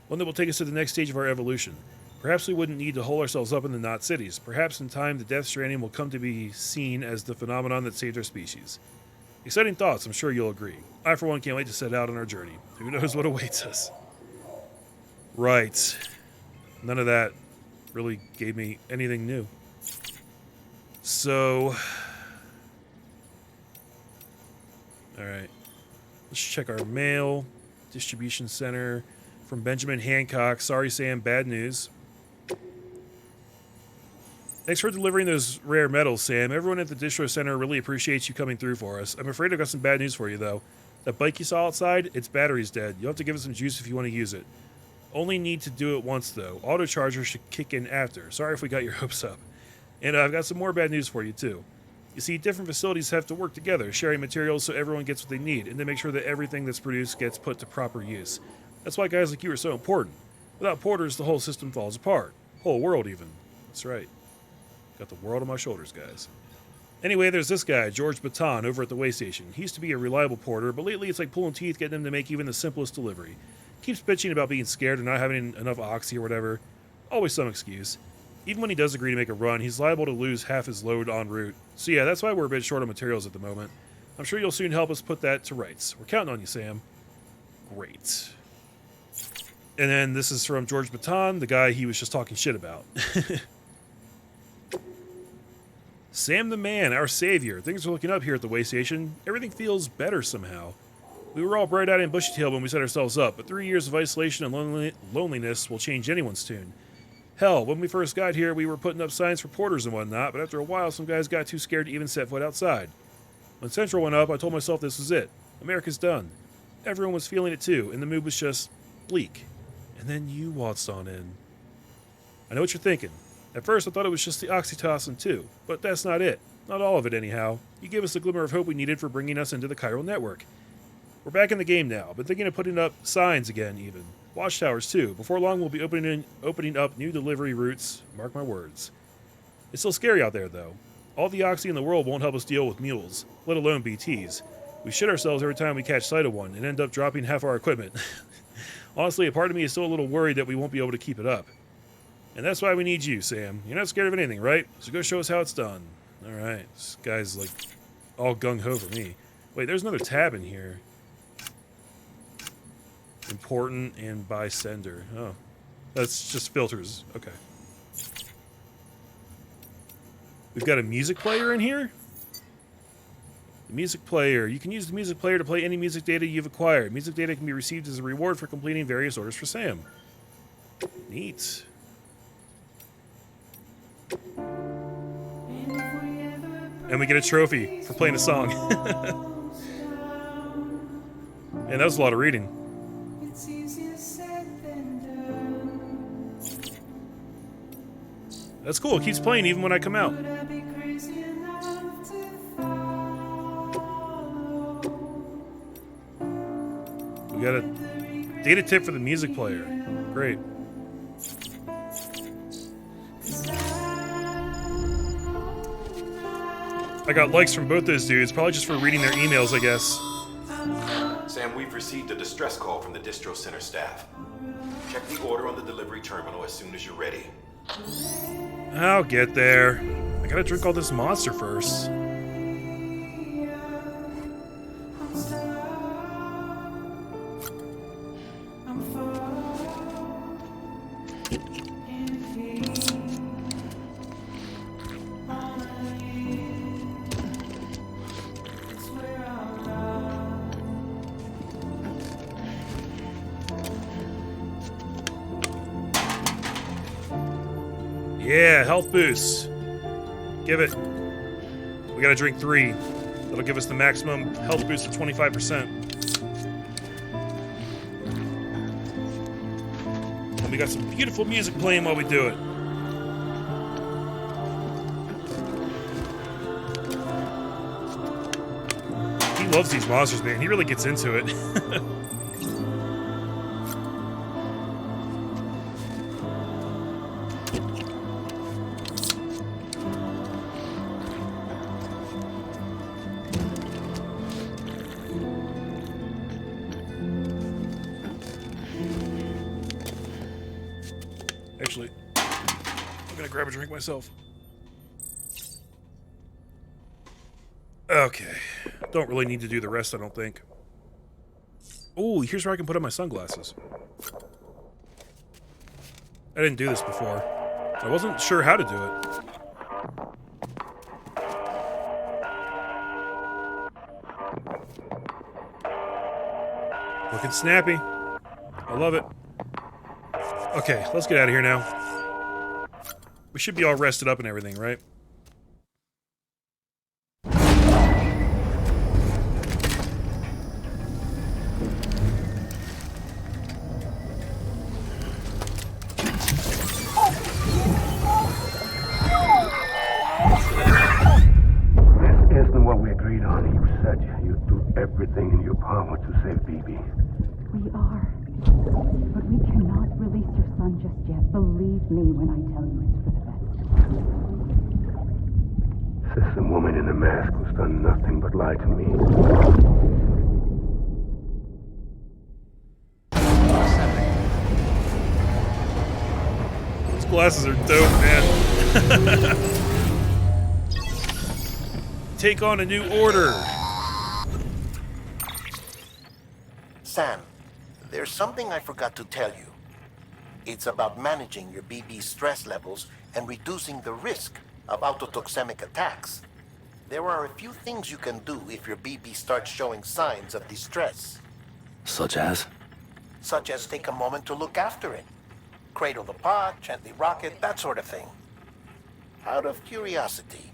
One that will take us to the next stage of our evolution. Perhaps we wouldn't need to hole ourselves up in the Knot Cities. Perhaps in time the Death Stranding will come to be seen as the phenomenon that saved our species. Exciting thoughts, I'm sure you'll agree. I, for one, can't wait to set out on our journey. Who knows what awaits us? Right. None of that really gave me anything new. So... Alright. Let's check our mail. Distribution center. From Benjamin Hancock. Sorry, Sam. Bad news. Thanks for delivering those rare metals, Sam. Everyone at the distro center really appreciates you coming through for us. I'm afraid I've got some bad news for you, though. That bike you saw outside, its battery's dead. You'll have to give it some juice if you want to use it. Only need to do it once, though. Auto charger should kick in after. Sorry if we got your hopes up. And I've got some more bad news for you, too. You see, different facilities have to work together, sharing materials so everyone gets what they need, and to make sure that everything that's produced gets put to proper use. That's why guys like you are so important. Without porters, the whole system falls apart. Whole world, even. That's right. Got the world on my shoulders, guys. Anyway, there's this guy, George Baton, over at the way station. He used to be a reliable porter, but lately it's like pulling teeth getting him to make even the simplest delivery. Keeps bitching about being scared and not having enough oxy or whatever. Always some excuse. Even when he does agree to make a run, he's liable to lose half his load en route. So yeah, that's why we're a bit short on materials at the moment. I'm sure you'll soon help us put that to rights. We're counting on you, Sam. Great. And then this is from George Baton, the guy he was just talking shit about. Sam the man, our savior. Things are looking up here at the way station. Everything feels better somehow. We were all bright-eyed and bushy-tailed when we set ourselves up, but 3 years of isolation and loneliness will change anyone's tune. Hell, when we first got here, we were putting up signs for porters and whatnot, but after a while, some guys got too scared to even set foot outside. When Central went up, I told myself this was it. America's done. Everyone was feeling it too, and the mood was just bleak. And then you waltzed on in. I know what you're thinking. At first, I thought it was just the oxytocin too, but that's not it. Not all of it, anyhow. You gave us the glimmer of hope we needed for bringing us into the chiral network. We're back in the game now, but thinking of putting up signs again, even. Watchtowers, too. Before long, we'll be opening up new delivery routes. Mark my words. It's still scary out there, though. All the oxy in the world won't help us deal with mules, let alone BTs. We shit ourselves every time we catch sight of one and end up dropping half our equipment. Honestly, a part of me is still a little worried that we won't be able to keep it up. And that's why we need you, Sam. You're not scared of anything, right? So go show us how it's done. Alright, this guy's like all gung-ho for me. Wait, there's another tab in here. Important and by sender. Oh, that's just filters. Okay. We've got a music player in here? The music player. You can use the music player to play any music data you've acquired. Music data can be received as a reward for completing various orders for Sam. Neat. And we get a trophy for playing a song. And that was a lot of reading. That's cool. It keeps playing even when I come out. We got a data tip for the music player. Great. I got likes from both those dudes, probably just for reading their emails, I guess. Sam, we've received a distress call from the distro center staff. Check the order on the delivery terminal as soon as you're ready. I'll get there. I gotta drink all this monster first. Yeah, health boost. Give it. We gotta drink 3. That'll give us the maximum health boost of 25%. And we got some beautiful music playing while we do it. loves these monsters, man. He really gets into it. Actually, I'm gonna grab a drink myself. Okay. Don't really need to do the rest, I don't think. Oh, here's where I can put on my sunglasses. I didn't do this before. I wasn't sure how to do it. Looking snappy. I love it. Okay, let's get out of here now. We should be all rested up and everything, right? Everything in your power to save BB. We are. But we cannot release your son just yet. Believe me when I tell you it's for the best. System woman in the mask who's done nothing but lie to me. Those glasses are dope, man. Take on a new order. Sam, there's something I forgot to tell you. It's about managing your BB stress levels and reducing the risk of autotoxemic attacks. There are a few things you can do if your BB starts showing signs of distress. Such as? Such as take a moment to look after it. Cradle the pod, gently rock it, that sort of thing. Out of curiosity,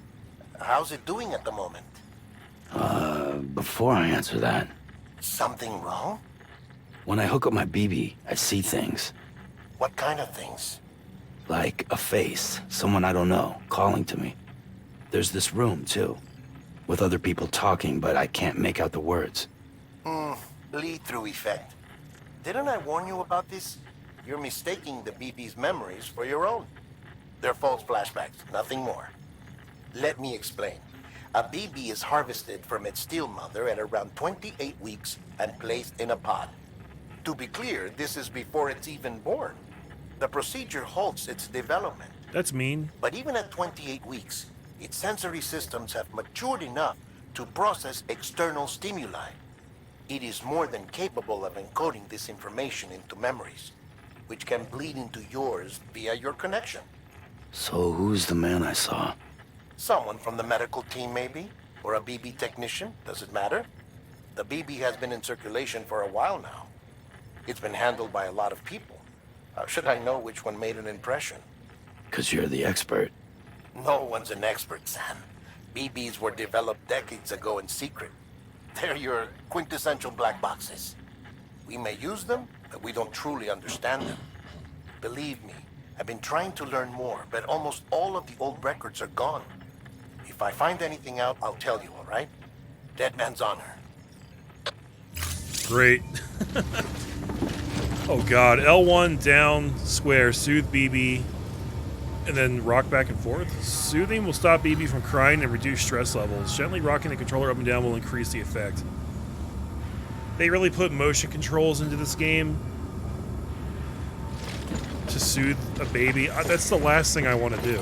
how's it doing at the moment? Before I answer that... Something wrong? When I hook up my BB, I see things. What kind of things? Like a face, someone I don't know, calling to me. There's this room, too, with other people talking, but I can't make out the words. Lead-through effect. Didn't I warn you about this? You're mistaking the BB's memories for your own. They're false flashbacks, nothing more. Let me explain. A BB is harvested from its steel mother at around 28 weeks and placed in a pod. To be clear, this is before it's even born. The procedure halts its development. That's mean. But even at 28 weeks, its sensory systems have matured enough to process external stimuli. It is more than capable of encoding this information into memories, which can bleed into yours via your connection. So who's the man I saw? Someone from the medical team, maybe? Or a BB technician? Does it matter? The BB has been in circulation for a while now. It's been handled by a lot of people. How should I know which one made an impression? 'Cause you're the expert. No one's an expert, Sam. BBs were developed decades ago in secret. They're your quintessential black boxes. We may use them, but we don't truly understand them. Believe me, I've been trying to learn more, but almost all of the old records are gone. If I find anything out, I'll tell you, all right? Dead man's honor. Great. Oh god, L1 down, square, soothe BB, and then rock back and forth. Soothing will stop BB from crying and reduce stress levels. Gently rocking the controller up and down will increase the effect. They really put motion controls into this game to soothe a baby. That's the last thing I want to do.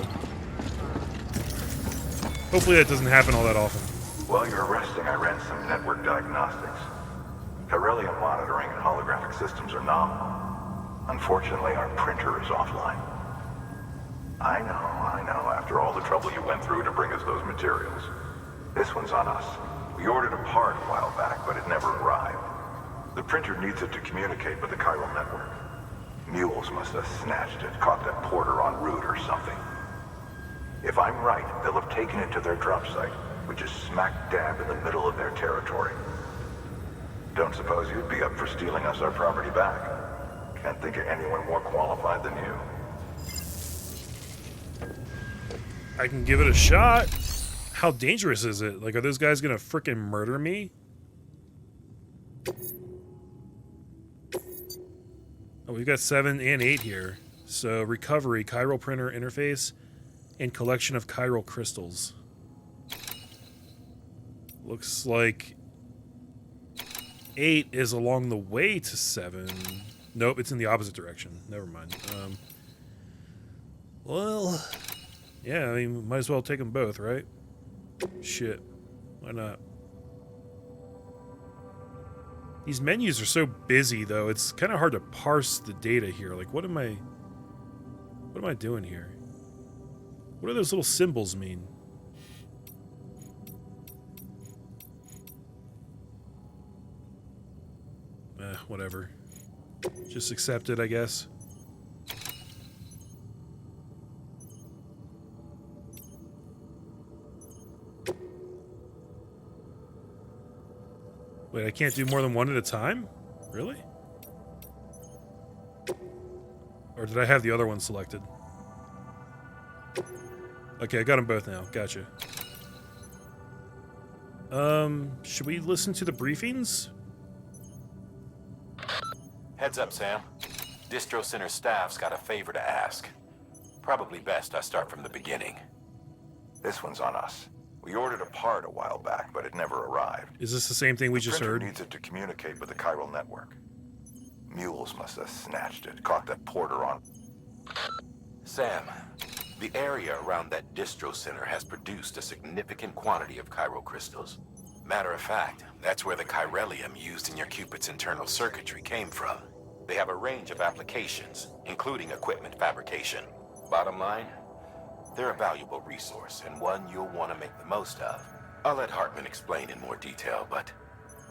Hopefully that doesn't happen all that often. While you were resting, I ran some network diagnostics. Beryllium monitoring and holographic systems are nominal. Unfortunately, our printer is offline. I know, after all the trouble you went through to bring us those materials. This one's on us. We ordered a part a while back, but it never arrived. The printer needs it to communicate with the chiral network. Mules must have snatched it, caught that porter en route or something. If I'm right, they'll have taken it to their drop site, which is smack dab in the middle of their territory. Don't suppose you'd be up for stealing us our property back? Can't think of anyone more qualified than you. I can give it a shot. How dangerous is it? Like, are those guys gonna frickin' murder me? Oh, we've got 7 and 8 here. So, recovery, chiral printer interface, and collection of chiral crystals. Looks like 8 is along the way to 7. Nope, it's in the opposite direction. Never mind. Well, yeah, I mean, might as well take them both, right? Shit. Why not? These menus are so busy, though. It's kind of hard to parse the data here. Like, what am I doing here? What do those little symbols mean? Whatever. Just accept it, I guess. Wait, I can't do more than one at a time? Really? Or did I have the other one selected? Okay, I got them both now. Gotcha. Should we listen to the briefings? Heads up, Sam. Distro Center staff's got a favor to ask. Probably best I start from the beginning. This one's on us. We ordered a part a while back, but it never arrived. Is this the same thing we just heard? The printer needs it to communicate with the chiral network. Mules must have snatched it, caught that porter on. Sam, the area around that distro center has produced a significant quantity of chiral crystals. Matter of fact, that's where the chiralium used in your Cupid's internal circuitry came from. They have a range of applications, including equipment fabrication. Bottom line, they're a valuable resource and one you'll want to make the most of. I'll let Hartman explain in more detail, but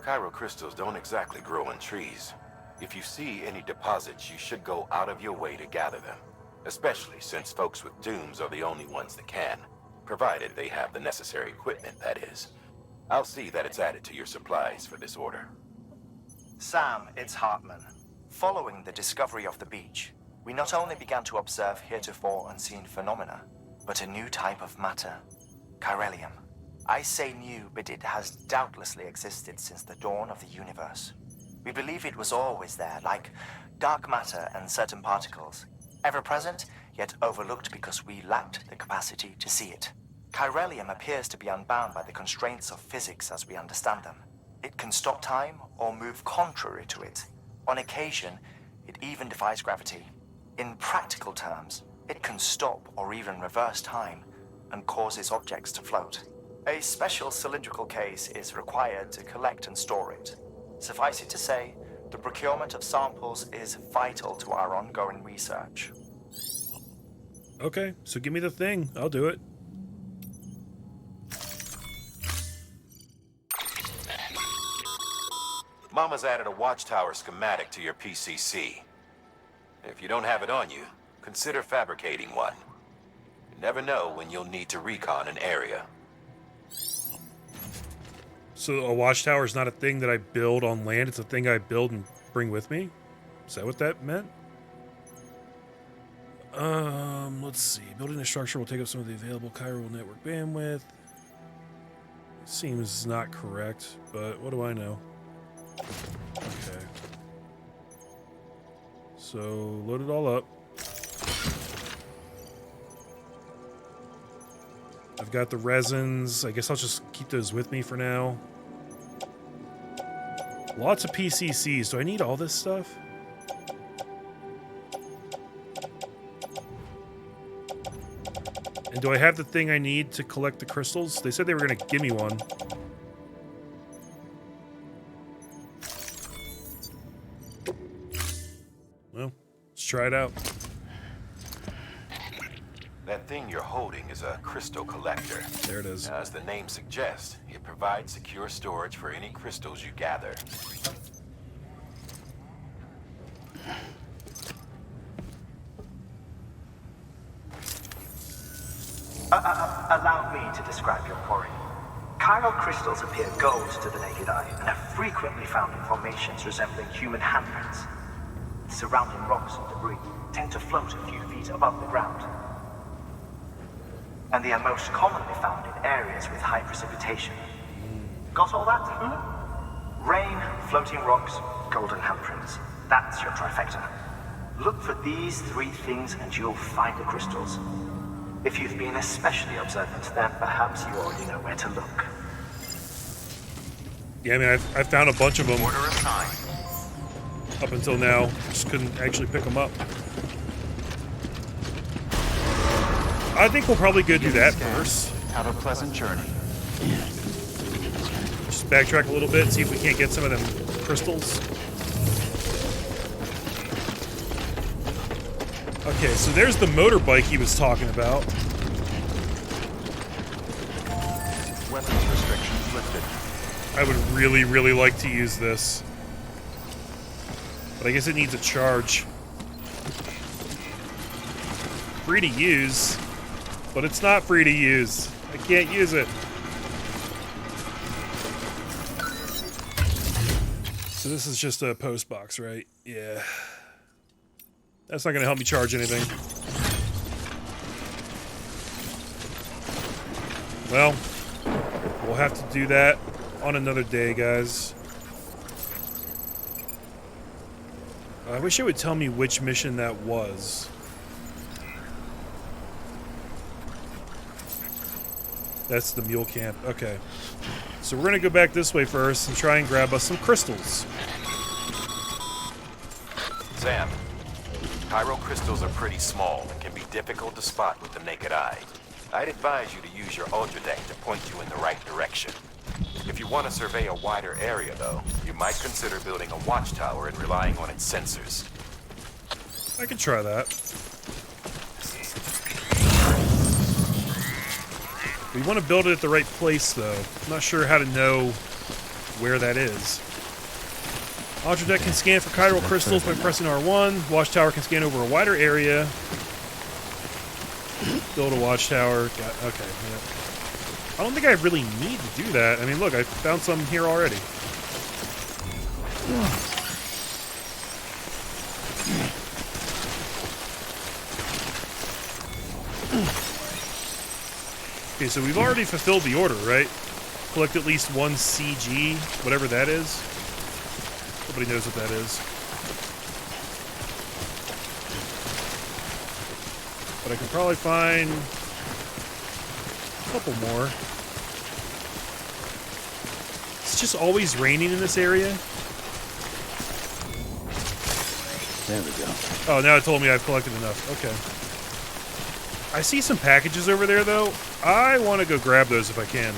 chiral crystals don't exactly grow on trees. If you see any deposits, you should go out of your way to gather them, especially since folks with dooms are the only ones that can, provided they have the necessary equipment, that is. I'll see that it's added to your supplies for this order. Sam, it's Hartman. Following the discovery of the beach, we not only began to observe heretofore unseen phenomena, but a new type of matter, chiralium. I say new, but it has doubtlessly existed since the dawn of the universe. We believe it was always there, like dark matter and certain particles, ever present, yet overlooked because we lacked the capacity to see it. Chiralium appears to be unbound by the constraints of physics as we understand them. It can stop time or move contrary to it. On occasion, it even defies gravity. In practical terms, it can stop or even reverse time and causes objects to float. A special cylindrical case is required to collect and store it. Suffice it to say, the procurement of samples is vital to our ongoing research. Okay, so give me the thing. I'll do it. Mama's added a watchtower schematic to your PCC. If you don't have it on you, consider fabricating one. You never know when you'll need to recon an area. So a watchtower is not a thing that I build on land, it's a thing I build and bring with me? Is that what that meant? Let's see. Building a structure will take up some of the available chiral network bandwidth. Seems not correct, but what do I know? Okay. So, load it all up. I've got the resins. I guess I'll just keep those with me for now. Lots of PCCs. Do I need all this stuff? And do I have the thing I need to collect the crystals? They said they were going to give me one. Well, let's try it out. That thing you're holding is a crystal collector. There it is. As the name suggests, it provides secure storage for any crystals you gather. Allow me to describe your quarry. Chiral crystals appear gold to the naked eye and are frequently found in formations resembling human handprints. Surrounding rocks and debris tend to float a few feet above the ground. And they are most commonly found in areas with high precipitation. Got all that? Rain, floating rocks, golden handprints. That's your trifecta. Look for these 3 things and you'll find the crystals. If you've been especially observant, then perhaps you already know where to look. Yeah, I mean, I've found a bunch of them Order assigned. up until now. Just couldn't actually pick them up. I think we'll probably go do that first. Have a pleasant journey. Just backtrack a little bit, see if we can't get some of them crystals. Okay, so there's the motorbike he was talking about. Weapons restrictions lifted. I would really, really like to use this. But I guess it needs a charge. Free to use, but it's not free to use. I can't use it. So this is just a post box, right? Yeah. That's not going to help me charge anything. Well, we'll have to do that on another day, guys. I wish it would tell me which mission that was. That's the mule camp. Okay. So we're going to go back this way first and try and grab us some crystals. Sam, chiral crystals are pretty small and can be difficult to spot with the naked eye. I'd advise you to use your ultra deck to point you in the right direction. If you want to survey a wider area, though, you might consider building a watchtower and relying on its sensors. I could try that. We want to build it at the right place, though. I'm not sure how to know where that is. Ultra deck can scan for chiral crystals by pressing R1. Watchtower can scan over a wider area. Build a watchtower. Okay. Yeah. I don't think I really need to do that. I mean, look, I found some here already. Okay, so we've already fulfilled the order, right? Collect at least 1 CG, whatever that is. Nobody knows what that is. But I can probably find a couple more. It's just always raining in this area. There we go. Oh, now it told me I've collected enough. Okay. I see some packages over there, though. I want to go grab those if I can.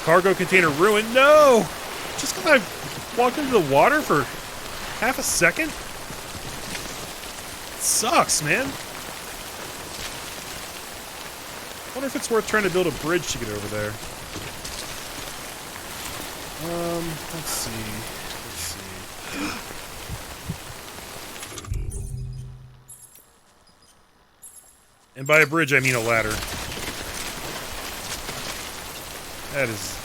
Cargo container ruined. No! Just because I walked into the water for half a second? It sucks, man. I wonder if it's worth trying to build a bridge to get over there. Let's see. And by a bridge, I mean a ladder. That is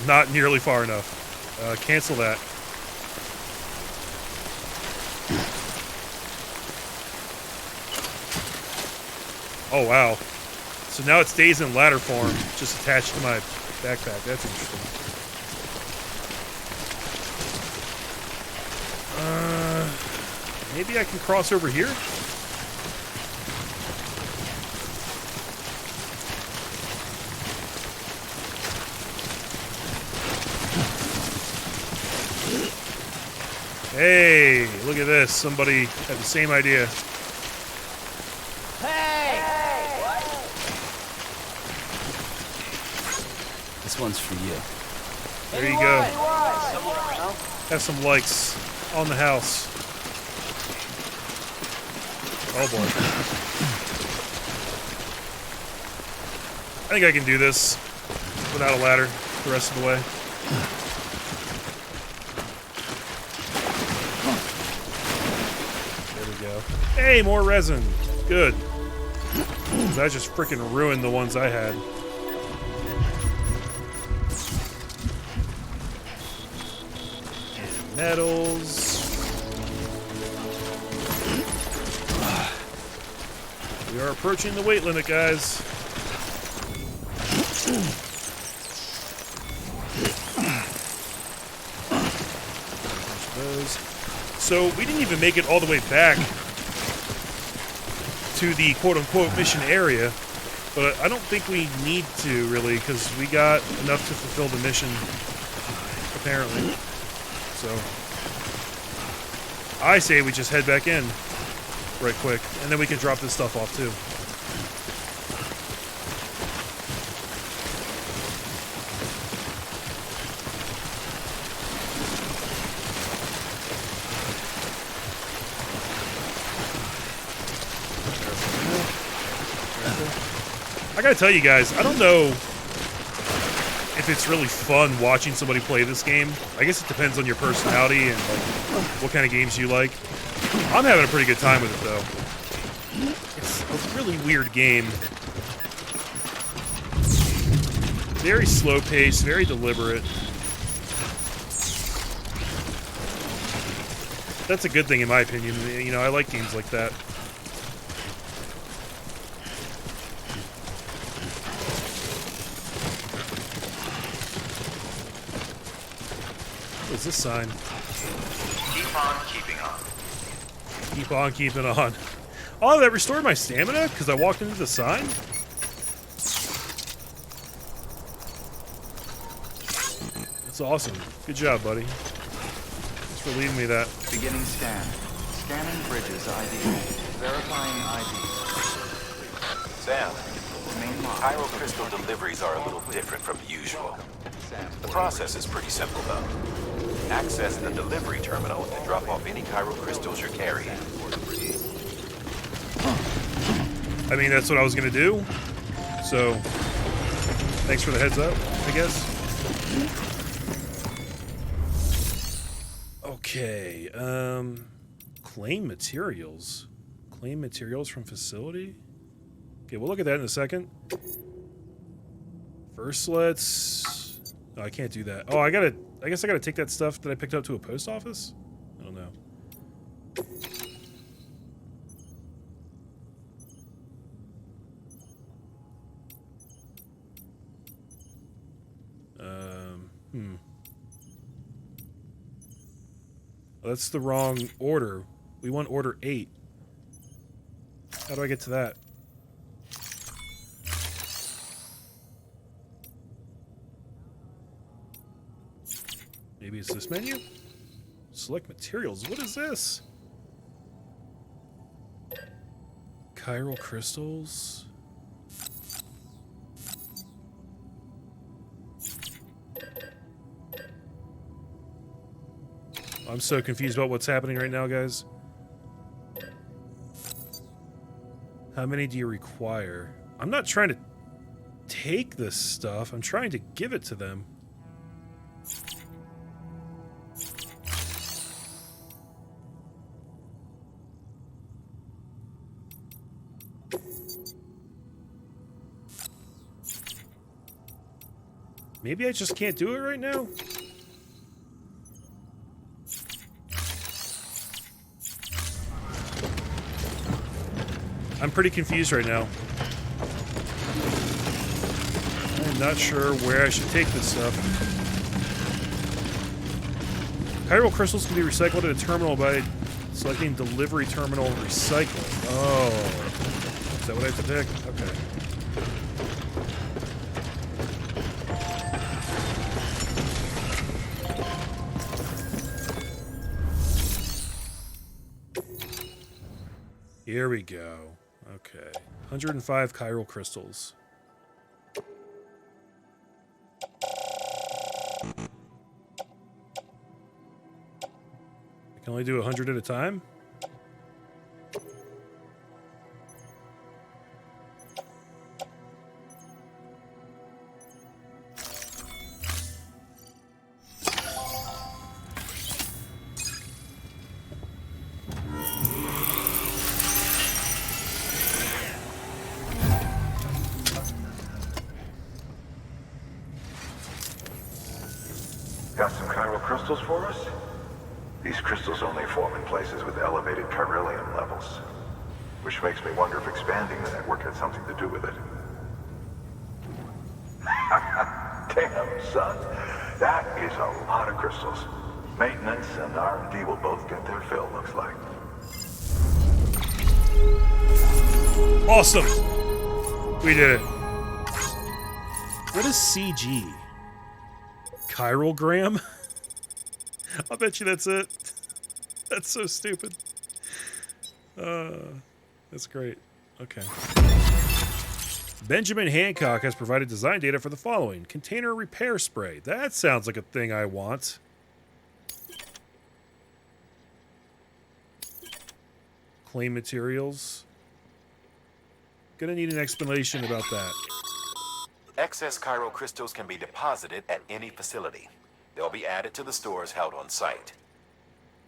not nearly far enough. Cancel that. Oh, wow. So now it stays in ladder form, just attached to my backpack. That's interesting. Maybe I can cross over here? Hey, look at this. Somebody had the same idea. Hey! What? This one's for you. There you go. Have some likes on the house. Oh boy. I think I can do this without a ladder the rest of the way. There we go. Hey, more resin. Good. That just freaking ruined the ones I had. And metals. We are approaching the weight limit, guys. So we didn't even make it all the way back to the quote-unquote mission area, but I don't think we need to, really, because we got enough to fulfill the mission, apparently. So I say we just head back in right quick, and then we can drop this stuff off, too. I gotta tell you guys, I don't know if it's really fun watching somebody play this game. I guess it depends on your personality and like what kind of games you like. I'm having a pretty good time with it, though. It's a really weird game. Very slow paced, very deliberate. That's a good thing in my opinion. You know, I like games like that. What is this sign? Keep on keeping on. Keep on keeping on. Oh, that restored my stamina because I walked into the sign? That's awesome. Good job, buddy. Thanks for leaving me that. Beginning scan. Scanning bridges ID. Verifying ID. Sam, chiral crystal deliveries are a little different from the usual. The process is pretty simple, though. Access the delivery terminal and drop off any chiral crystals you're carrying. I mean, that's what I was going to do. So, thanks for the heads up, I guess. Okay, claim materials. Claim materials from facility? Okay, we'll look at that in a second. First, let's... Oh, I can't do that. Oh, I guess I gotta take that stuff that I picked up to a post office? I don't know. Oh, that's the wrong order. We want order 8. How do I get to that? Maybe it's this menu? Select materials. What is this? Chiral crystals? I'm so confused about what's happening right now, guys. How many do you require? I'm not trying to take this stuff. I'm trying to give it to them. Maybe I just can't do it right now? I'm pretty confused right now. I'm not sure where I should take this stuff. Chiral crystals can be recycled at a terminal by selecting delivery terminal recycle. Oh. Is that what I have to pick? Okay. Here we go. Okay. 105 chiral crystals. I can only do 100 at a time? Got some chiral crystals for us? These crystals only form in places with elevated chiralium levels, which makes me wonder if expanding the network had something to do with it. Damn, son. That is a lot of crystals. Maintenance and R&D will both get their fill, looks like. Awesome! We did it. What is CG? Chiralgram? I'll bet you that's it. That's so stupid. That's great. Okay. Benjamin Hancock has provided design data for the following. Container repair spray. That sounds like a thing I want. Claim materials. Gonna need an explanation about that. Excess chiral crystals can be deposited at any facility. They'll be added to the stores held on site.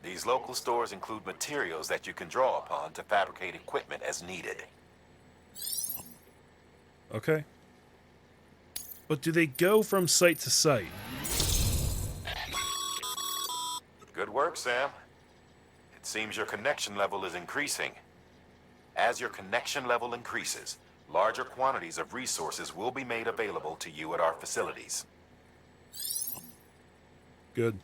These local stores include materials that you can draw upon to fabricate equipment as needed. Okay. But do they go from site to site? Good work, Sam. It seems your connection level is increasing. As your connection level increases, larger quantities of resources will be made available to you at our facilities. Good.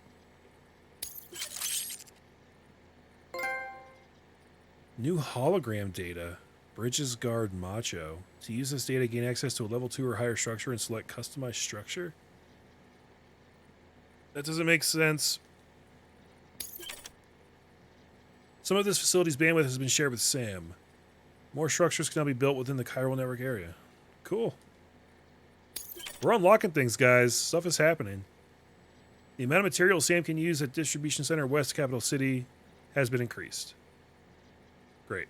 New hologram data. Bridges guard Macho. To use this data, gain access to a level 2 or higher structure and select customized structure? That doesn't make sense. Some of this facility's bandwidth has been shared with Sam. More structures can now be built within the chiral network area. Cool. We're unlocking things, guys. Stuff is happening. The amount of material Sam can use at Distribution Center West Capital City has been increased. Great.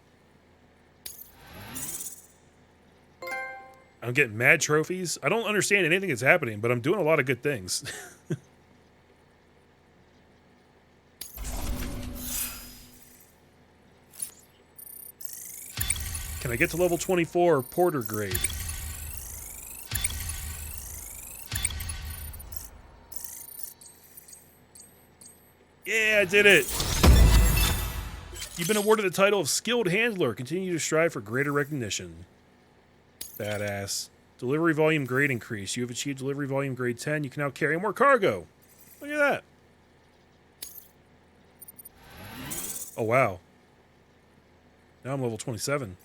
I'm getting mad trophies. I don't understand anything that's happening, but I'm doing a lot of good things. Can I get to level 24 Porter grade? Yeah, I did it. You've been awarded the title of Skilled Handler. Continue to strive for greater recognition. Badass. Delivery volume grade increase. You have achieved delivery volume grade 10. You can now carry more cargo. Look at that. Oh, wow. Now I'm level 27.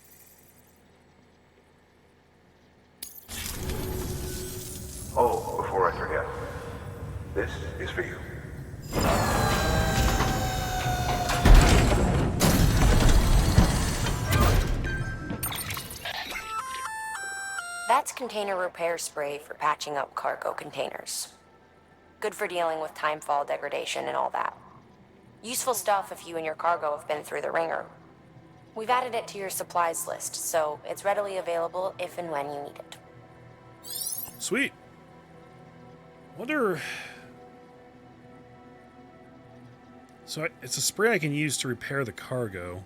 Oh, before I forget, this is for you. That's container repair spray for patching up cargo containers. Good for dealing with timefall degradation and all that. Useful stuff if you and your cargo have been through the ringer. We've added it to your supplies list, so it's readily available if and when you need it. Sweet. Wonder... So it's a spray I can use to repair the cargo.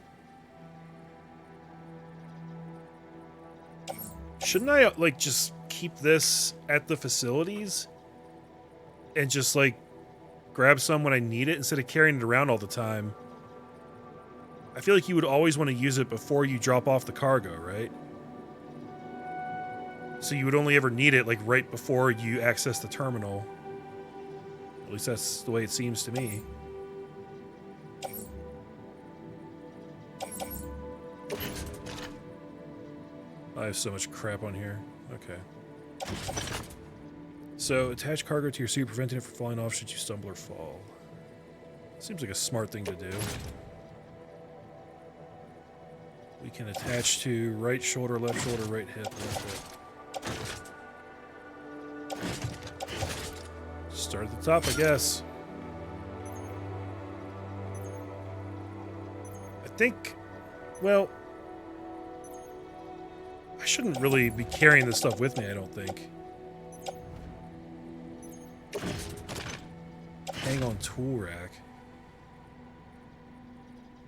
Shouldn't I, like, just keep this at the facilities? And just, like, grab some when I need it instead of carrying it around all the time? I feel like you would always want to use it before you drop off the cargo, right? So you would only ever need it, like, right before you access the terminal. At least that's the way it seems to me. I have so much crap on here. Okay. So, attach cargo to your suit, preventing it from falling off should you stumble or fall. Seems like a smart thing to do. We can attach to right shoulder, right hip, left hip. Start at the top, I guess. I think, well... I shouldn't really be carrying this stuff with me, I don't think. Hang on tool rack.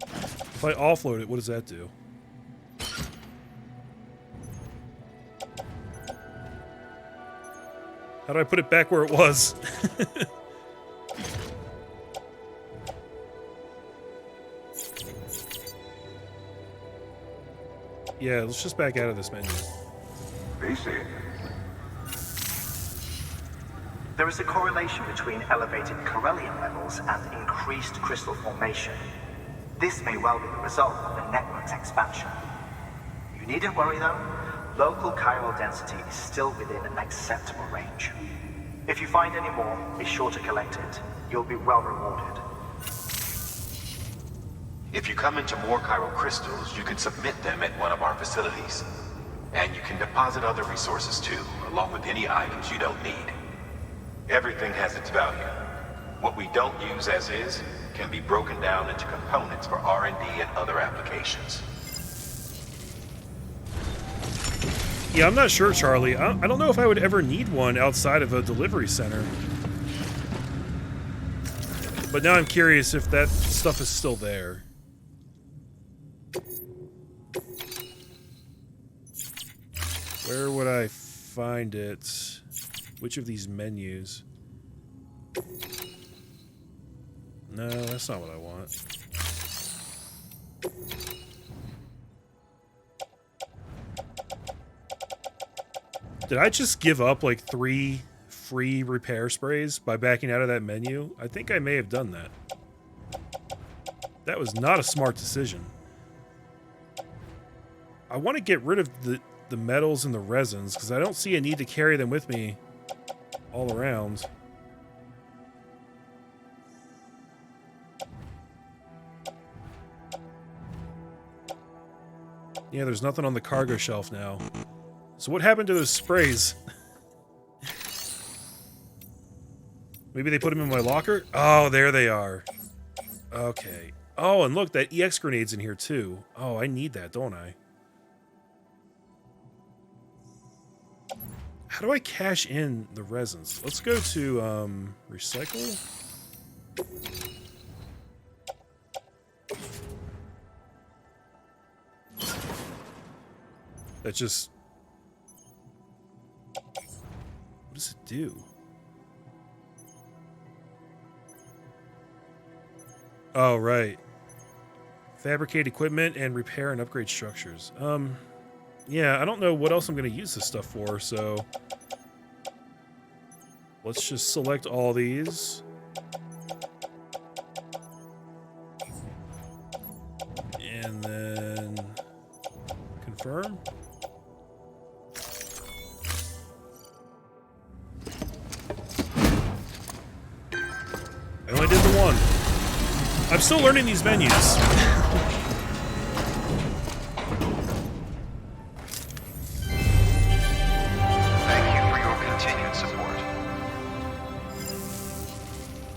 If I offload it, what does that do? How do I put it back where it was? Yeah, let's just back out of this menu. Easy. There is a correlation between elevated corellium levels and increased crystal formation. This may well be the result of the network's expansion. You needn't worry though. Local chiral density is still within an acceptable range. If you find any more, be sure to collect it. You'll be well rewarded. If you come into more chiral crystals, you can submit them at one of our facilities. And you can deposit other resources too, along with any items you don't need. Everything has its value. What we don't use as is can be broken down into components for R&D and other applications. Yeah, I'm not sure, Charlie. I don't know if I would ever need one outside of a delivery center. But now I'm curious if that stuff is still there. Where would I find it? Which of these menus? No, that's not what I want. Did I just give up like 3 free repair sprays by backing out of that menu? I think I may have done that. That was not a smart decision. I want to get rid of the metals and the resins because I don't see a need to carry them with me all around. Yeah, there's nothing on the cargo shelf now. So what happened to those sprays? Maybe they put them in my locker? Oh, there they are. Okay. Oh, and look, that EX grenade's in here too. Oh, I need that, don't I? How do I cash in the resins? Let's go to recycle. That just... what does it do? Oh, right. Fabricate equipment and repair and upgrade structures. Yeah, I don't know what else I'm going to use this stuff for, so... let's just select all these. And then... confirm. I only did the one. I'm still learning these menus. Thank you for your continued support.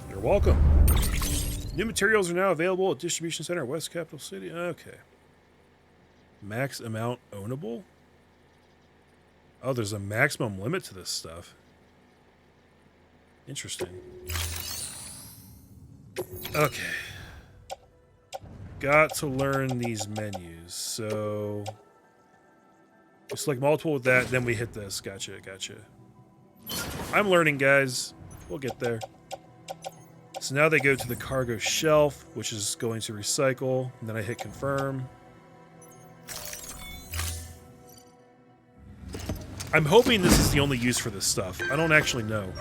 You're welcome. New materials are now available at Distribution Center, West Capital City. Okay. Max amount ownable? Oh, there's a maximum limit to this stuff. Interesting. Okay. Got to learn these menus, so... we select multiple with that, then we hit this. Gotcha, gotcha. I'm learning, guys. We'll get there. So now they go to the cargo shelf, which is going to recycle, and then I hit confirm. I'm hoping this is the only use for this stuff. I don't actually know.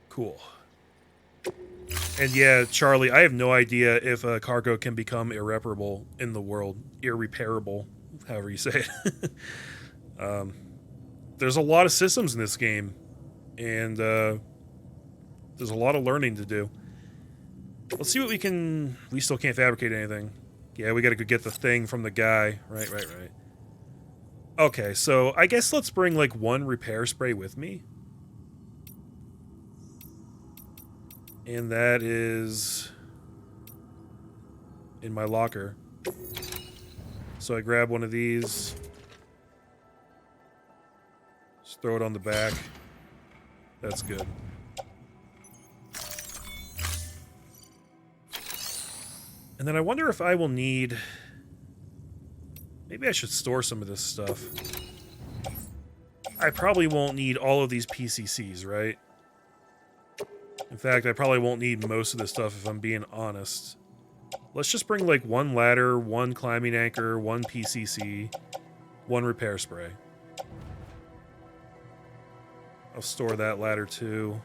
Cool. And yeah, Charlie, I have no idea if a cargo can become irreparable in the world. Irreparable, however you say it. There's a lot of systems in this game, and there's a lot of learning to do. Let's see what we can... we still can't fabricate anything. Yeah, we gotta go get the thing from the guy. Right. Okay, so I guess let's bring, like, 1 repair spray with me. And that is in my locker. So I grab one of these. Just throw it on the back. That's good. And then I wonder if I will need... maybe I should store some of this stuff. I probably won't need all of these PCCs, right? In fact, I probably won't need most of this stuff if I'm being honest. Let's just bring like one ladder, one climbing anchor, one PCC, one repair spray. I'll store that ladder too.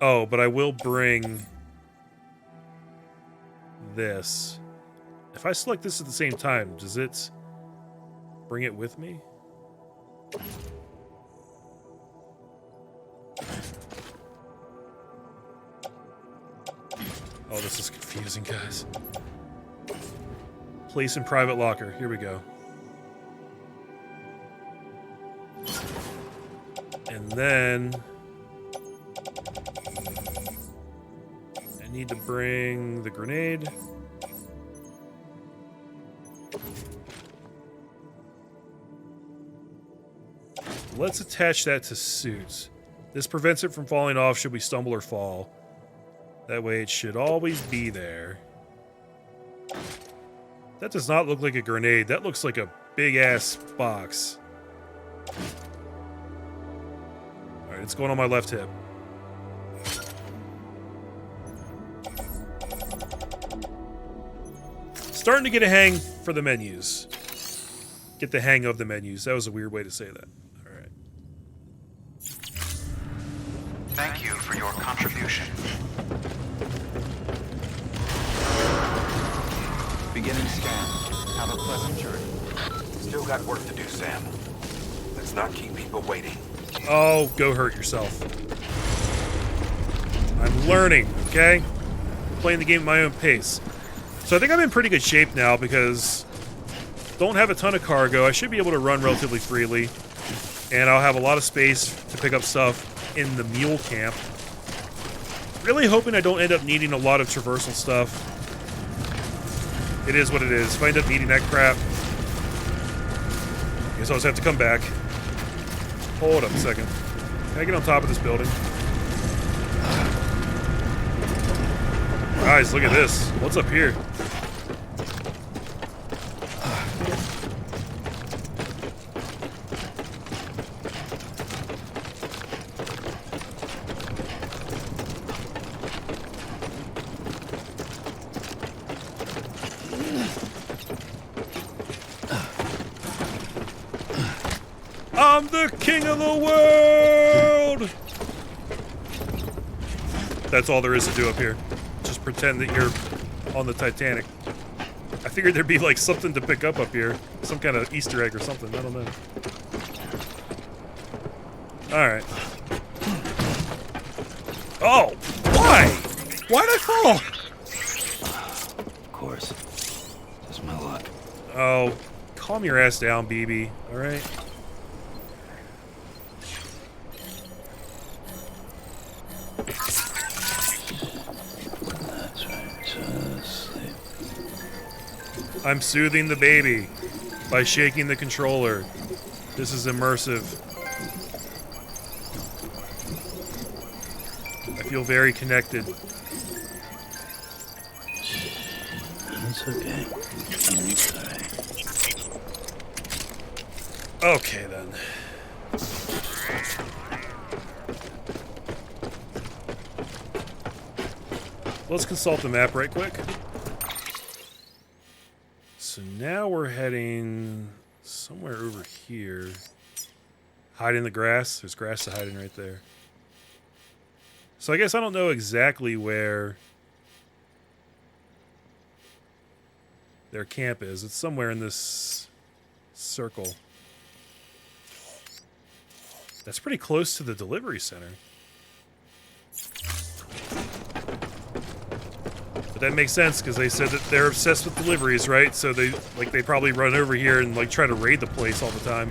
Oh, but I will bring this. If I select this at the same time, does it bring it with me? Oh, this is confusing, guys. Place in private locker. Here we go. And then I need to bring the grenade. Let's attach that to suits. This prevents it from falling off should we stumble or fall. That way it should always be there. That does not look like a grenade. That looks like a big-ass box. Alright, it's going on my left hip. Starting to get a hang for the menus. Get the hang of the menus. That was a weird way to say that. Alright. Thank you for your contribution. Beginning scan. Have a pleasant journey. Still got work to do, Sam. Let's not keep people waiting. Oh, go hurt yourself. I'm learning, okay? Playing the game at my own pace. So I think I'm in pretty good shape now because don't have a ton of cargo. I should be able to run relatively freely. And I'll have a lot of space to pick up stuff in the mule camp. Really hoping I don't end up needing a lot of traversal stuff. It is what it is. If I end up needing that crap, I guess I'll just have to come back. Hold up a second. Can I get on top of this building? Guys, look at this. What's up here? I'm the king of the world! That's all there is to do up here. Just pretend that you're on the Titanic. I figured there'd be like something to pick up here. Some kind of Easter egg or something. I don't know. Alright. Oh! Why? Why'd I fall? Of course. Just my luck. Oh. Calm your ass down, BB. Alright? I'm soothing the baby by shaking the controller. This is immersive. I feel very connected. That's okay. It's alright. Okay, then. Let's consult the map right quick. So now we're heading somewhere over here. Hide in the grass. There's grass to hide in right there. So I guess I don't know exactly where their camp is. It's somewhere in this circle. That's pretty close to the delivery center. But that makes sense because they said that they're obsessed with deliveries, right? So they probably run over here and like try to raid the place all the time.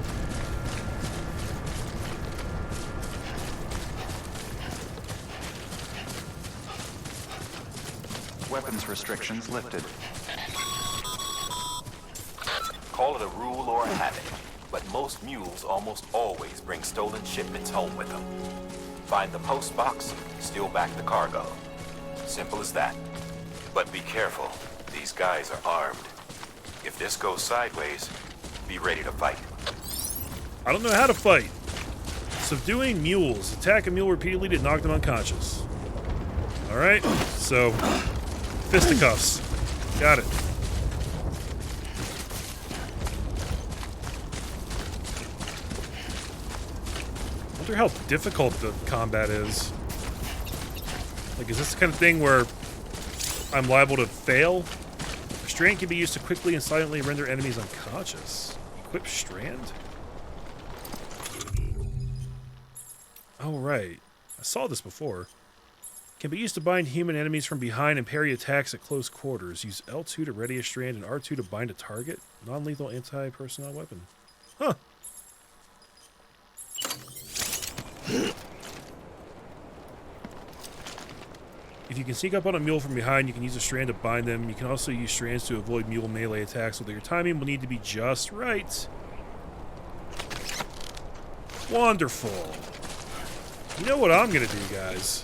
Weapons restrictions lifted. Call it a rule or a habit, but most mules almost always bring stolen shipments home with them. Find the post box, steal back the cargo. Simple as that. But be careful. These guys are armed. If this goes sideways, be ready to fight. I don't know how to fight. Subduing mules. Attack a mule repeatedly to knock them unconscious. Alright, so fisticuffs. Got it. I wonder how difficult the combat is. Like, is this the kind of thing where I'm liable to fail? Strand can be used to quickly and silently render enemies unconscious. Equip Strand? Oh, right. I saw this before. Can be used to bind human enemies from behind and parry attacks at close quarters. Use L2 to ready a strand and R2 to bind a target. Non-lethal anti-personnel weapon. Huh. If you can sneak up on a mule from behind, you can use a strand to bind them. You can also use strands to avoid mule melee attacks, although your timing will need to be just right. Wonderful. You know what I'm going to do, guys?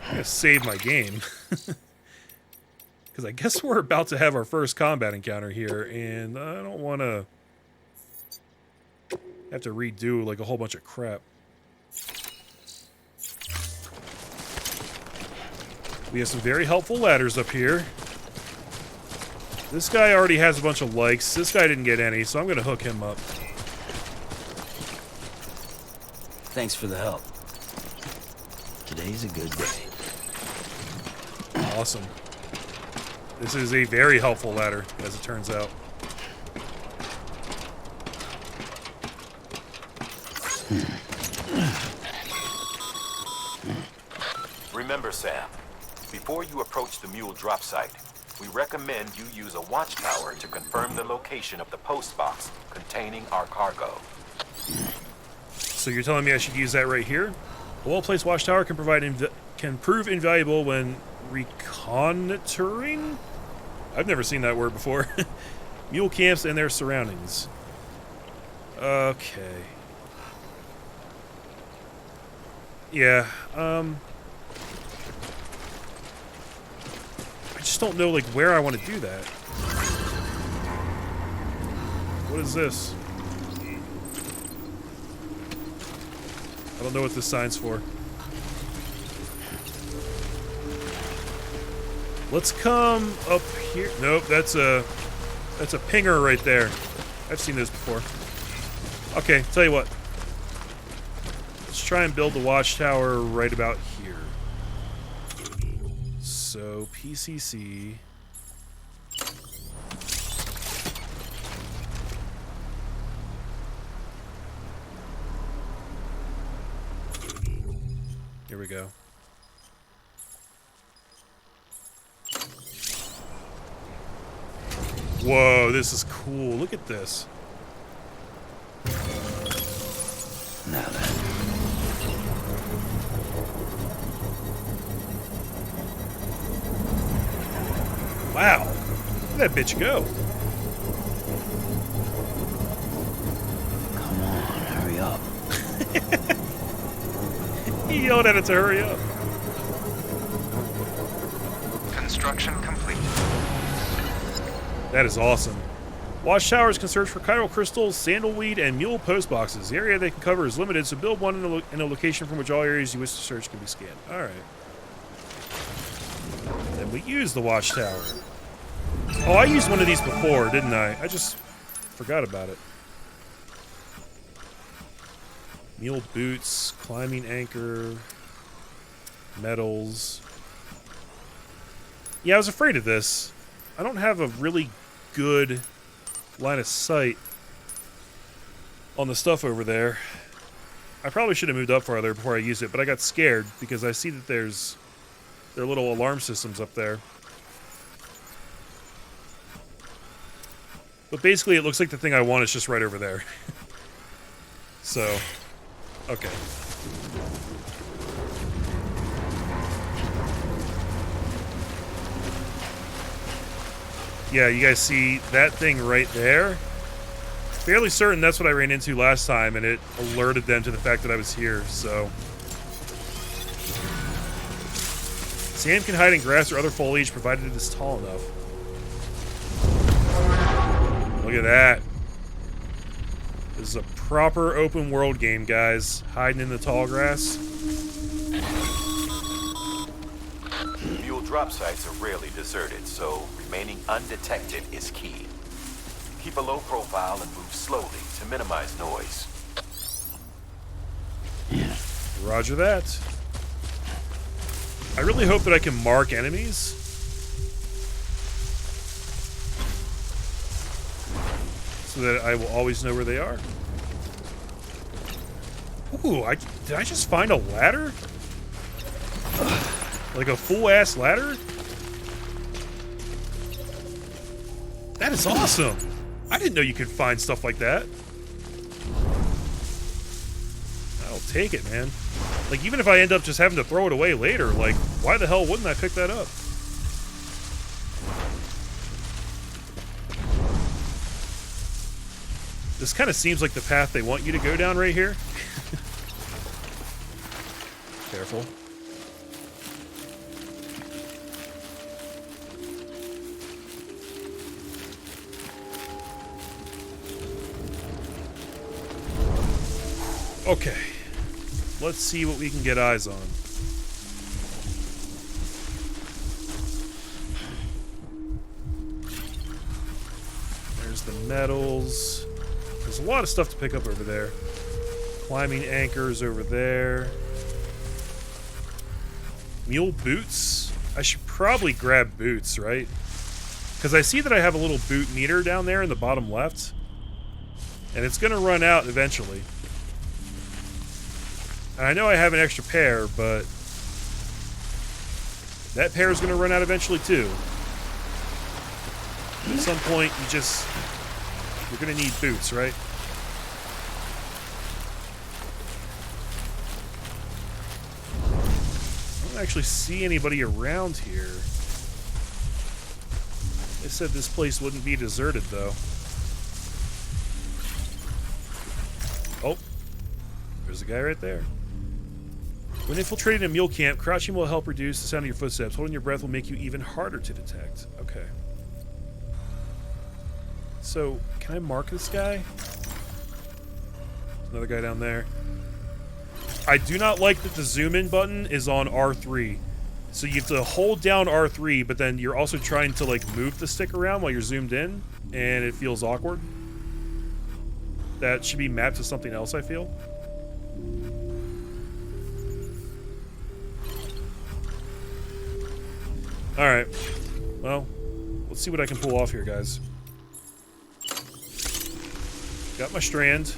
I'm going to save my game. Because I guess we're about to have our first combat encounter here, and I don't want to have to redo like a whole bunch of crap. We have some very helpful ladders up here. This guy already has a bunch of likes. This guy didn't get any, so I'm going to hook him up. Thanks for the help. Today's a good day. Awesome. This is a very helpful ladder, as it turns out. Remember, Sam, before you approach the mule drop site, we recommend you use a watchtower to confirm the location of the post box containing our cargo. So you're telling me I should use that right here? A well-placed watchtower can prove invaluable when reconnoitering? I've never seen that word before. Mule camps and their surroundings. Okay. Yeah, I just don't know, like, where I want to do that. What is this? I don't know what this sign's for. Let's come up here. Nope, that's a pinger right there. I've seen those before. Okay, tell you what. Let's try and build the watchtower right about here. So, PCC. Here we go. Whoa, this is cool. Look at this. Now then. Wow. Where'd that bitch go? Come on, hurry up. He yelled at it to hurry up. Construction complete. That is awesome. Watchtowers can search for chiral crystals, sandalweed, and mule post boxes. The area they can cover is limited, so build one in a location from which all areas you wish to search can be scanned. Alright. Then we use the watchtower. Oh, I used one of these before, didn't I? I just forgot about it. Mule boots, climbing anchor, metals. Yeah, I was afraid of this. I don't have a really good line of sight on the stuff over there. I probably should have moved up farther before I used it, but I got scared because I see that there are little alarm systems up there. But basically, it looks like the thing I want is just right over there. So, okay. Yeah, you guys see that thing right there? Fairly certain that's what I ran into last time, and it alerted them to the fact that I was here, so. Sam can hide in grass or other foliage, provided it is tall enough. Look at that. This is a proper open world game, guys. Hiding in the tall grass. Mule drop sites are rarely deserted, so remaining undetected is key. Keep a low profile and move slowly to minimize noise. Roger that. I really hope that I can mark enemies. So that I will always know where they are. Ooh, did I just find a ladder? Like a full-ass ladder? That is awesome! I didn't know you could find stuff like that. I'll take it, man. Like, even if I end up just having to throw it away later, like, why the hell wouldn't I pick that up? This kind of seems like the path they want you to go down right here. Careful. Okay. Let's see what we can get eyes on. There's the metals. There's a lot of stuff to pick up over there. Climbing anchors over there. Mule boots? I should probably grab boots, right? Because I see that I have a little boot meter down there in the bottom left. And it's going to run out eventually. And I know I have an extra pair, but that pair is going to run out eventually too. At some point, you're going to need boots, right? I don't actually see anybody around here. They said this place wouldn't be deserted, though. Oh, there's a guy right there. When infiltrating a mule camp, crouching will help reduce the sound of your footsteps. Holding your breath will make you even harder to detect. Okay. So, can I mark this guy? There's another guy down there. I do not like that the zoom in button is on R3. So you have to hold down R3, but then you're also trying to like move the stick around while you're zoomed in, and it feels awkward. That should be mapped to something else, I feel. Alright. Well, let's see what I can pull off here, guys. Got my strand.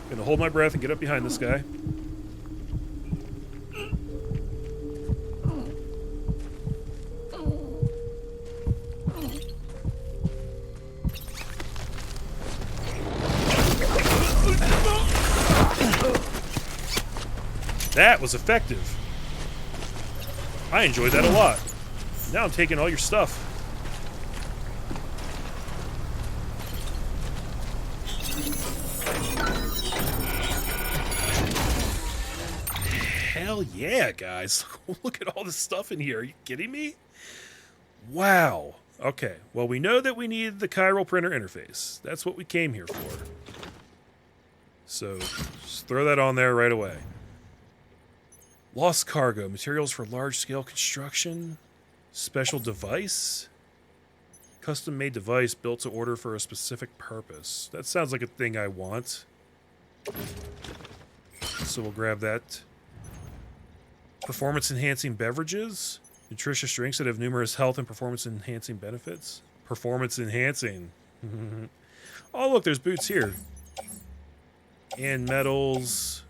Gonna hold my breath and get up behind this guy. That was effective. I enjoyed that a lot. Now I'm taking all your stuff. Hell yeah, guys. Look at all this stuff in here. Are you kidding me? Wow. Okay. Well, we know that we need the chiral printer interface. That's what we came here for. So, just throw that on there right away. Lost cargo. Materials for large-scale construction. Special device. Custom-made device built to order for a specific purpose. That sounds like a thing I want. So we'll grab that. Performance-enhancing beverages. Nutritious drinks that have numerous health and performance-enhancing benefits. Performance-enhancing. Oh, look, there's boots here. And metals.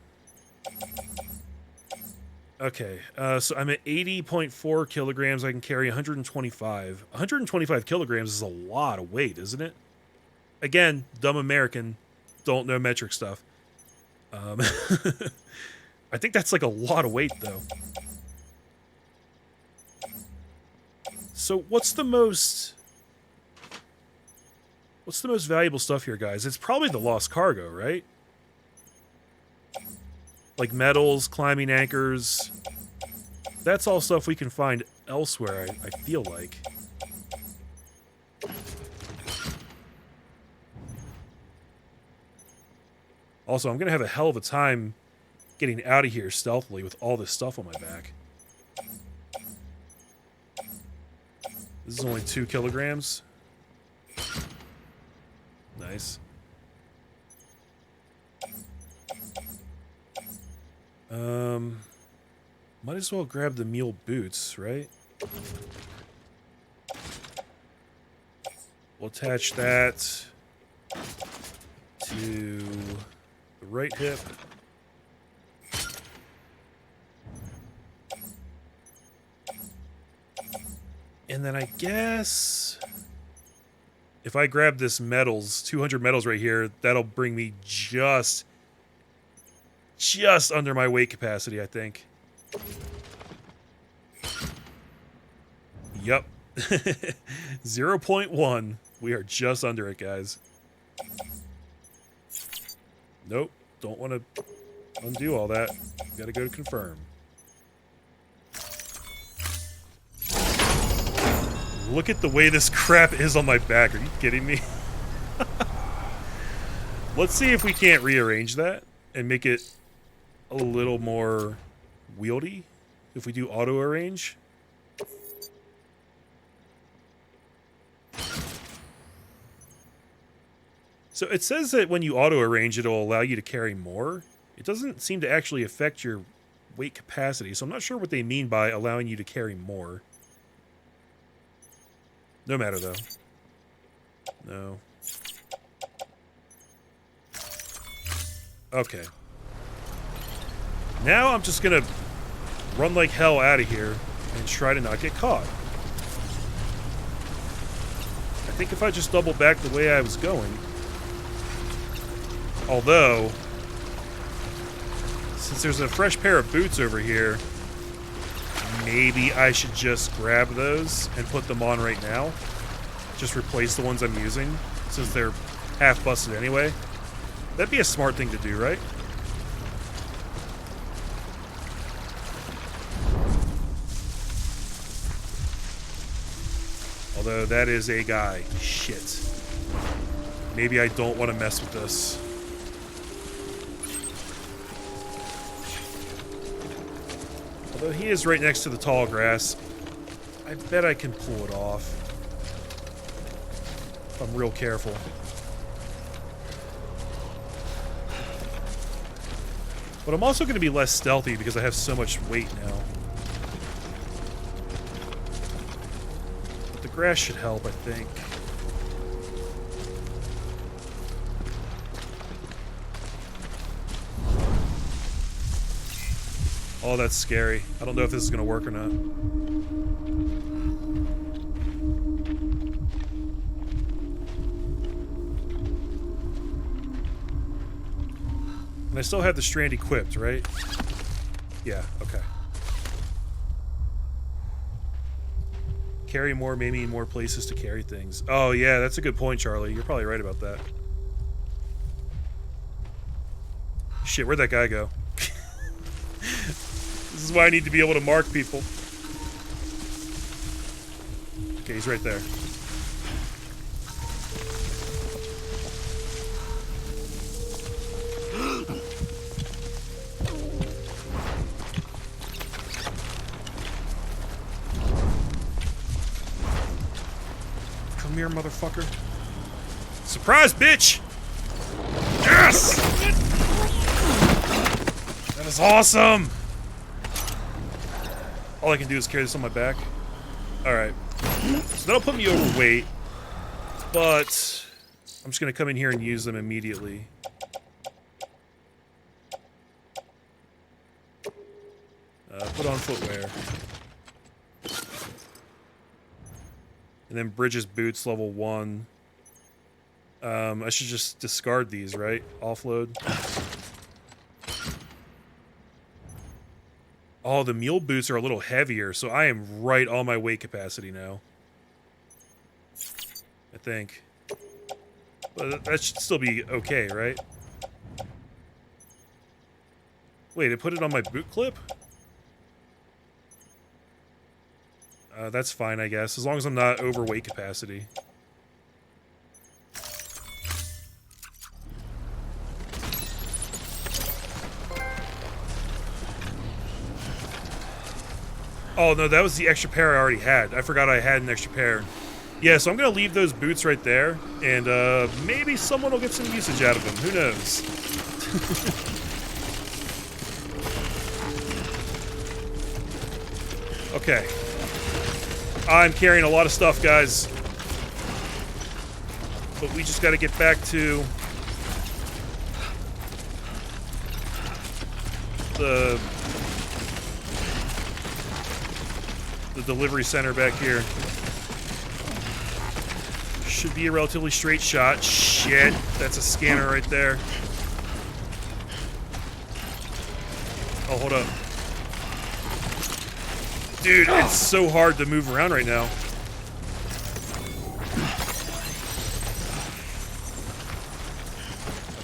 Okay, so I'm at 80.4 kilograms. I can carry 125. 125 kilograms is a lot of weight, isn't it? Again, dumb American. Don't know metric stuff. I think that's like a lot of weight, though. So what's the most valuable stuff here, guys? It's probably the lost cargo, right? Like metals, climbing anchors. That's all stuff we can find elsewhere, I feel like. Also, I'm going to have a hell of a time getting out of here stealthily with all this stuff on my back. This is only 2 kilograms. Nice. Might as well grab the mule boots, right? We'll attach that to the right hip. And then I guess if I grab this metals, 200 metals right here, that'll bring me just under my weight capacity, I think. Yup. 0.1. We are just under it, guys. Nope. Don't want to undo all that. Gotta go to confirm. Look at the way this crap is on my back. Are you kidding me? Let's see if we can't rearrange that and make it a little more wieldy if we do auto arrange. So it says that when you auto arrange, it'll allow you to carry more. It doesn't seem to actually affect your weight capacity, so I'm not sure what they mean by allowing you to carry more. No matter, though. No. Okay. Now I'm just gonna run like hell out of here and try to not get caught. I think if I just double back the way I was going... Although, since there's a fresh pair of boots over here, maybe I should just grab those and put them on right now. Just replace the ones I'm using, since they're half busted anyway. That'd be a smart thing to do, right? Although that is a guy. Shit. Maybe I don't want to mess with this. Although he is right next to the tall grass, I bet I can pull it off. If I'm real careful. But I'm also going to be less stealthy because I have so much weight now. But the grass should help, I think. Oh, that's scary. I don't know if this is going to work or not. And I still have the strand equipped, right? Yeah, okay. Carry more, maybe more places to carry things. Oh, yeah, that's a good point, Charlie. You're probably right about that. Shit, where'd that guy go? This is why I need to be able to mark people. Okay, he's right there. Come here, motherfucker. Surprise, bitch! Yes! That is awesome! All I can do is carry this on my back. Alright. So that'll put me overweight. But I'm just going to come in here and use them immediately. Put on footwear. And then Bridges boots, level 1. I should just discard these, right? Offload. Oh, the mule boots are a little heavier, so I am right on my weight capacity now. I think. But that should still be okay, right? Wait, I put it on my boot clip? That's fine, I guess, as long as I'm not over weight capacity. Oh, no, that was the extra pair I already had. I forgot I had an extra pair. Yeah, so I'm going to leave those boots right there, and maybe someone will get some usage out of them. Who knows? Okay. I'm carrying a lot of stuff, guys. But we just got to get back to the delivery center back here. Should be a relatively straight shot. Shit, that's a scanner right there. Oh, hold up. Dude, it's so hard to move around right now.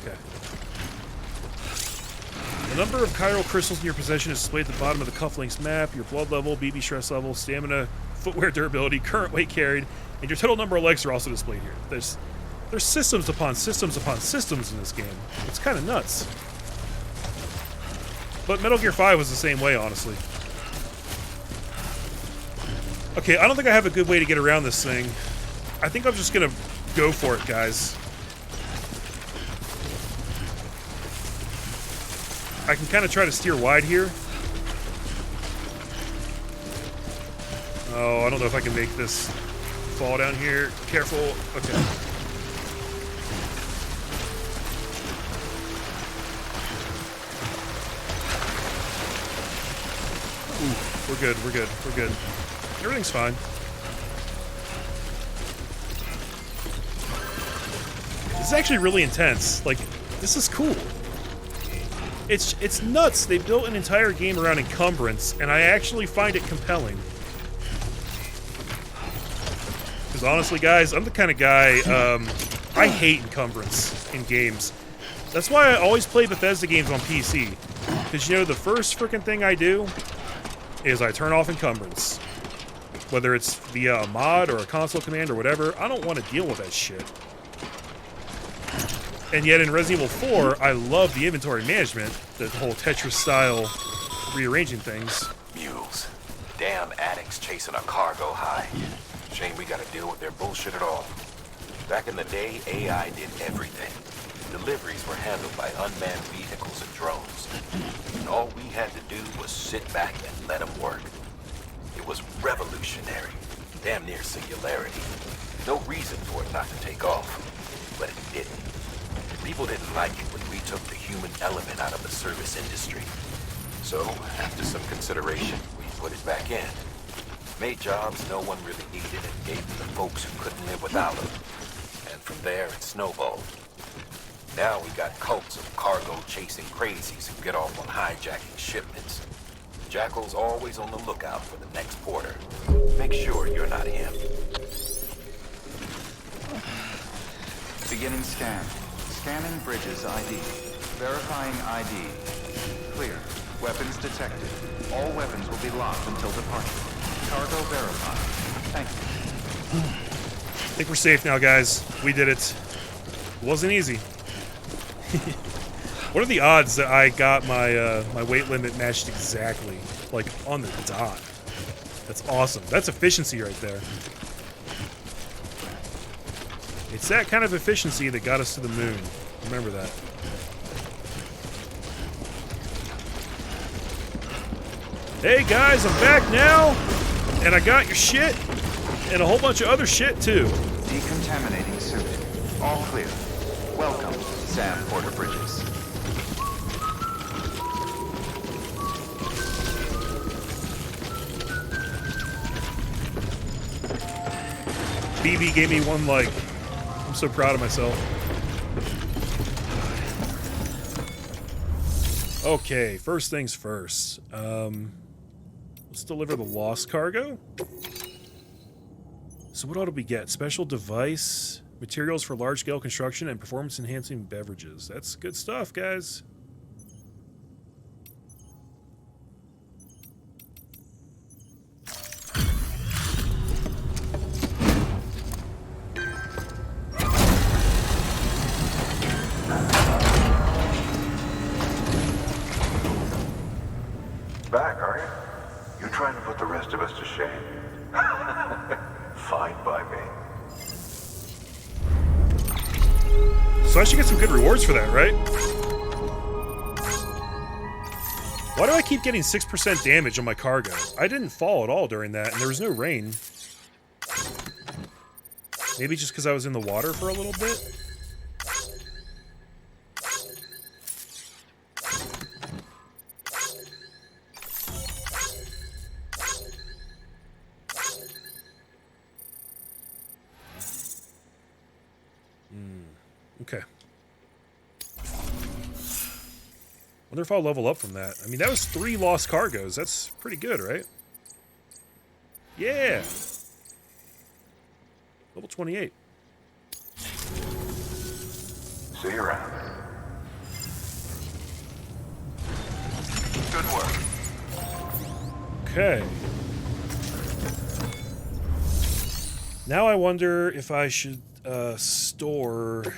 Okay. The number of chiral crystals in your possession is displayed at the bottom of the cufflinks map. Your blood level, BB stress level, stamina, footwear durability, current weight carried, and your total number of legs are also displayed here. There's systems upon systems upon systems in this game. It's kind of nuts. But Metal Gear 5 was the same way, honestly. Okay, I don't think I have a good way to get around this thing. I think I'm just gonna go for it, guys. I can kind of try to steer wide here. Oh, I don't know if I can make this fall down here. Careful. Okay. Ooh, we're good, we're good, we're good. Everything's fine. This is actually really intense. Like, this is cool. It's nuts. They built an entire game around encumbrance, and I actually find it compelling. Because honestly, guys, I'm the kind of guy, I hate encumbrance in games. That's why I always play Bethesda games on PC. Because, you know, the first freaking thing I do is I turn off encumbrance. Whether it's via a mod or a console command or whatever, I don't want to deal with that shit. And yet in Resident Evil 4, I love the inventory management, the whole Tetris-style rearranging things. Mules. Damn addicts chasing a cargo high. Shame we gotta deal with their bullshit at all. Back in the day, AI did everything. Deliveries were handled by unmanned vehicles and drones. And all we had to do was sit back and let them work. It was revolutionary, damn near singularity. No reason for it not to take off, but it didn't. People didn't like it when we took the human element out of the service industry. So, after some consideration, we put it back in. Made jobs no one really needed and gave them to folks who couldn't live without them. And from there, it snowballed. Now we got cults of cargo-chasing crazies who get off on hijacking shipments. Jackal's always on the lookout for the next porter. Make sure you're not him. Beginning scan. Scanning bridges ID. Verifying ID. Clear. Weapons detected. All weapons will be locked until departure. Cargo verified. Thank you. I think we're safe now, guys. We did it. It wasn't easy. What are the odds that I got my my weight limit matched exactly, like on the dot? That's awesome. That's efficiency right there. It's that kind of efficiency that got us to the moon. Remember that. Hey guys, I'm back now, and I got your shit, and a whole bunch of other shit too. Decontaminating suit. All clear. Welcome, Sam Porter Bridges. BB gave me one like. I'm so proud of myself. Okay, first things first. Let's deliver the lost cargo. So what ought we get? Special device, materials for large-scale construction, and performance-enhancing beverages. That's good stuff, guys. Back, are you? You trying to put the rest So I should get some good rewards for that, right? Why do I keep getting 6% damage on my cargo? I didn't fall at all during that, and there was no rain. Maybe just because I was in the water for a little bit? Okay. Wonder if I'll level up from that. I mean, that was 3 lost cargoes. That's pretty good, right? Yeah! Level 28. See you around. Good work. Okay. Now I wonder if I should store...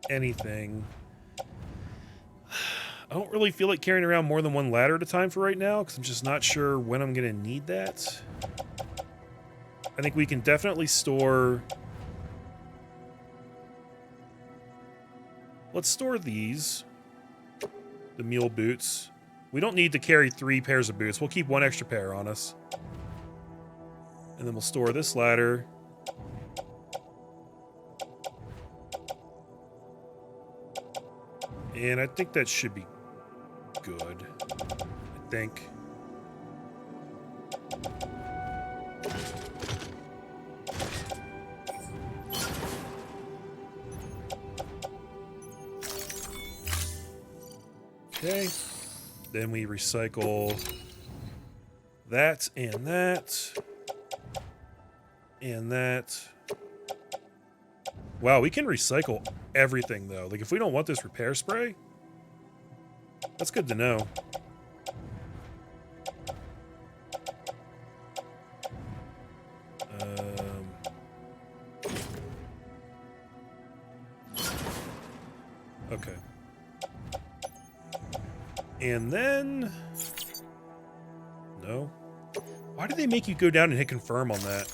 anything. I don't really feel like carrying around more than 1 ladder at a time for right now, because I'm just not sure when I'm going to need that. I think we can definitely store... Let's store these. The mule boots. We don't need to carry 3 pairs of boots. We'll keep 1 extra pair on us. And then we'll store this ladder. And I think that should be good. I think. Okay. Then we recycle that and that. And that. Wow, we can recycle everything, though. Like, if we don't want this repair spray, that's good to know. Okay. And then... No. Why do they make you go down and hit confirm on that?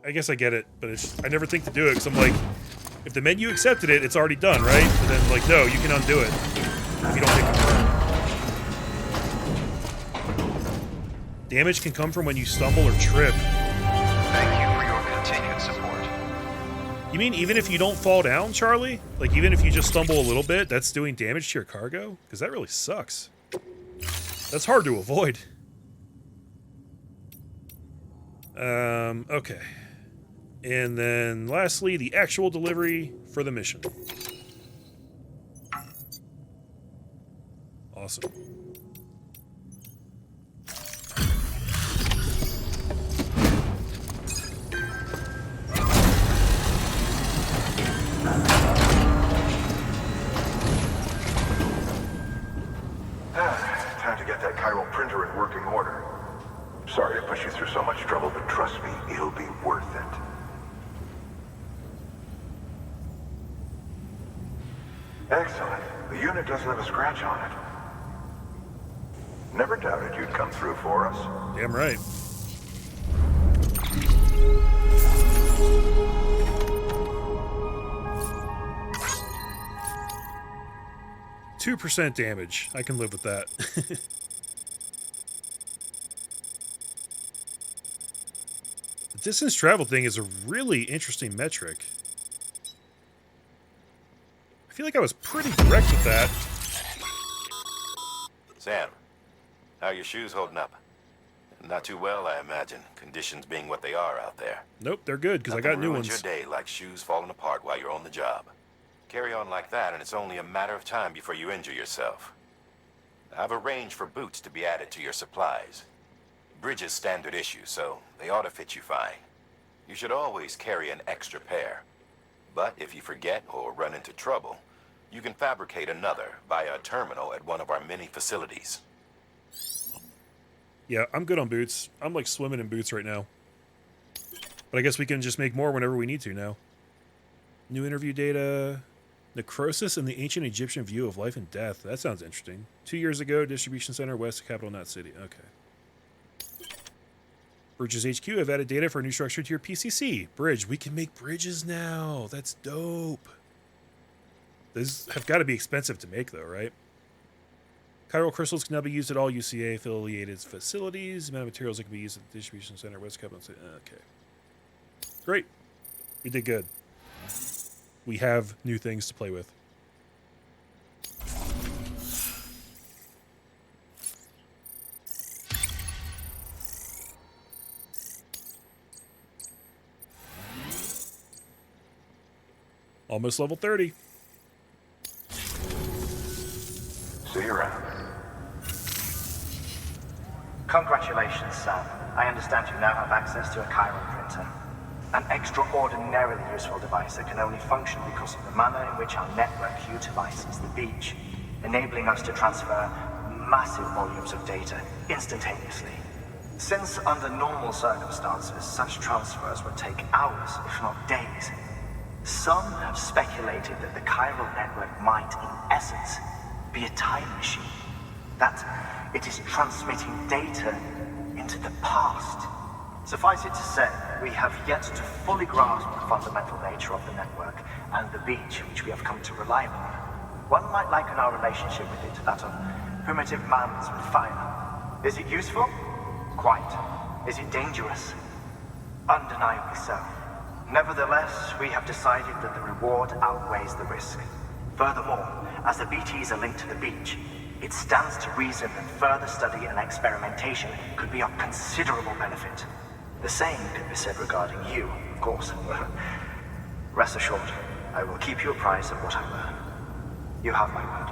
I guess I get it, but it's I never think to do it because I'm like, if the menu accepted it, it's already done, right? But then, like, no, you can undo it if you don't hit confirm. Damage can come from when you stumble or trip. Thank you for your continued support. You mean even if you don't fall down, Charlie? Like, even if you just stumble a little bit, that's doing damage to your cargo? Because that really sucks. That's hard to avoid. Okay. And then, lastly, the actual delivery for the mission. Awesome. Time to get that chiral printer in working order. Sorry to push you through so much trouble, but trust me, it'll be worth it. Excellent. The unit doesn't have a scratch on it. Never doubted you'd come through for us. Damn right. %2 damage. I can live with that. The distance travel thing is a really interesting metric. I feel like I was pretty direct with that. Sam, how are your shoes holding up? Not too well, I imagine. Conditions being what they are out there. Nope, they're good, because I got new ones. Your day like shoes falling apart while you're on the job. Carry on like that, and it's only a matter of time before you injure yourself. I've arranged for boots to be added to your supplies. Bridges standard issue, so they ought to fit you fine. You should always carry an extra pair. But if you forget or run into trouble, you can fabricate another via a terminal at one of our many facilities. Yeah, I'm good on boots. I'm like swimming in boots right now. But I guess we can just make more whenever we need to now. New interview data. Necrosis and the ancient Egyptian view of life and death. That sounds interesting. 2 years ago, distribution center west of capital Knot City. Okay. Bridges HQ have added data for a new structure to your PCC. Bridge. We can make bridges now. That's dope. These have got to be expensive to make, though, right? Chiral crystals can now be used at all UCA-affiliated facilities. The amount of materials that can be used at the distribution center. West Cup. Okay. Great. We did good. We have new things to play with. Almost level 30. See you around. Congratulations, Sam. I understand you now have access to a chiral printer. An extraordinarily useful device that can only function because of the manner in which our network utilizes the beach, enabling us to transfer massive volumes of data instantaneously. Since under normal circumstances, such transfers would take hours, if not days, some have speculated that the chiral network might, in essence, be a time machine. That it is transmitting data into the past. Suffice it to say, we have yet to fully grasp the fundamental nature of the network and the beach which we have come to rely upon. One might liken our relationship with it to that of primitive mammals with fire. Is it useful? Quite. Is it dangerous? Undeniably so. Nevertheless, we have decided that the reward outweighs the risk. Furthermore, as the BTs are linked to the beach, it stands to reason that further study and experimentation could be of considerable benefit. The same could be said regarding you, of course. Rest assured, I will keep you apprised of what I learn. You have my word.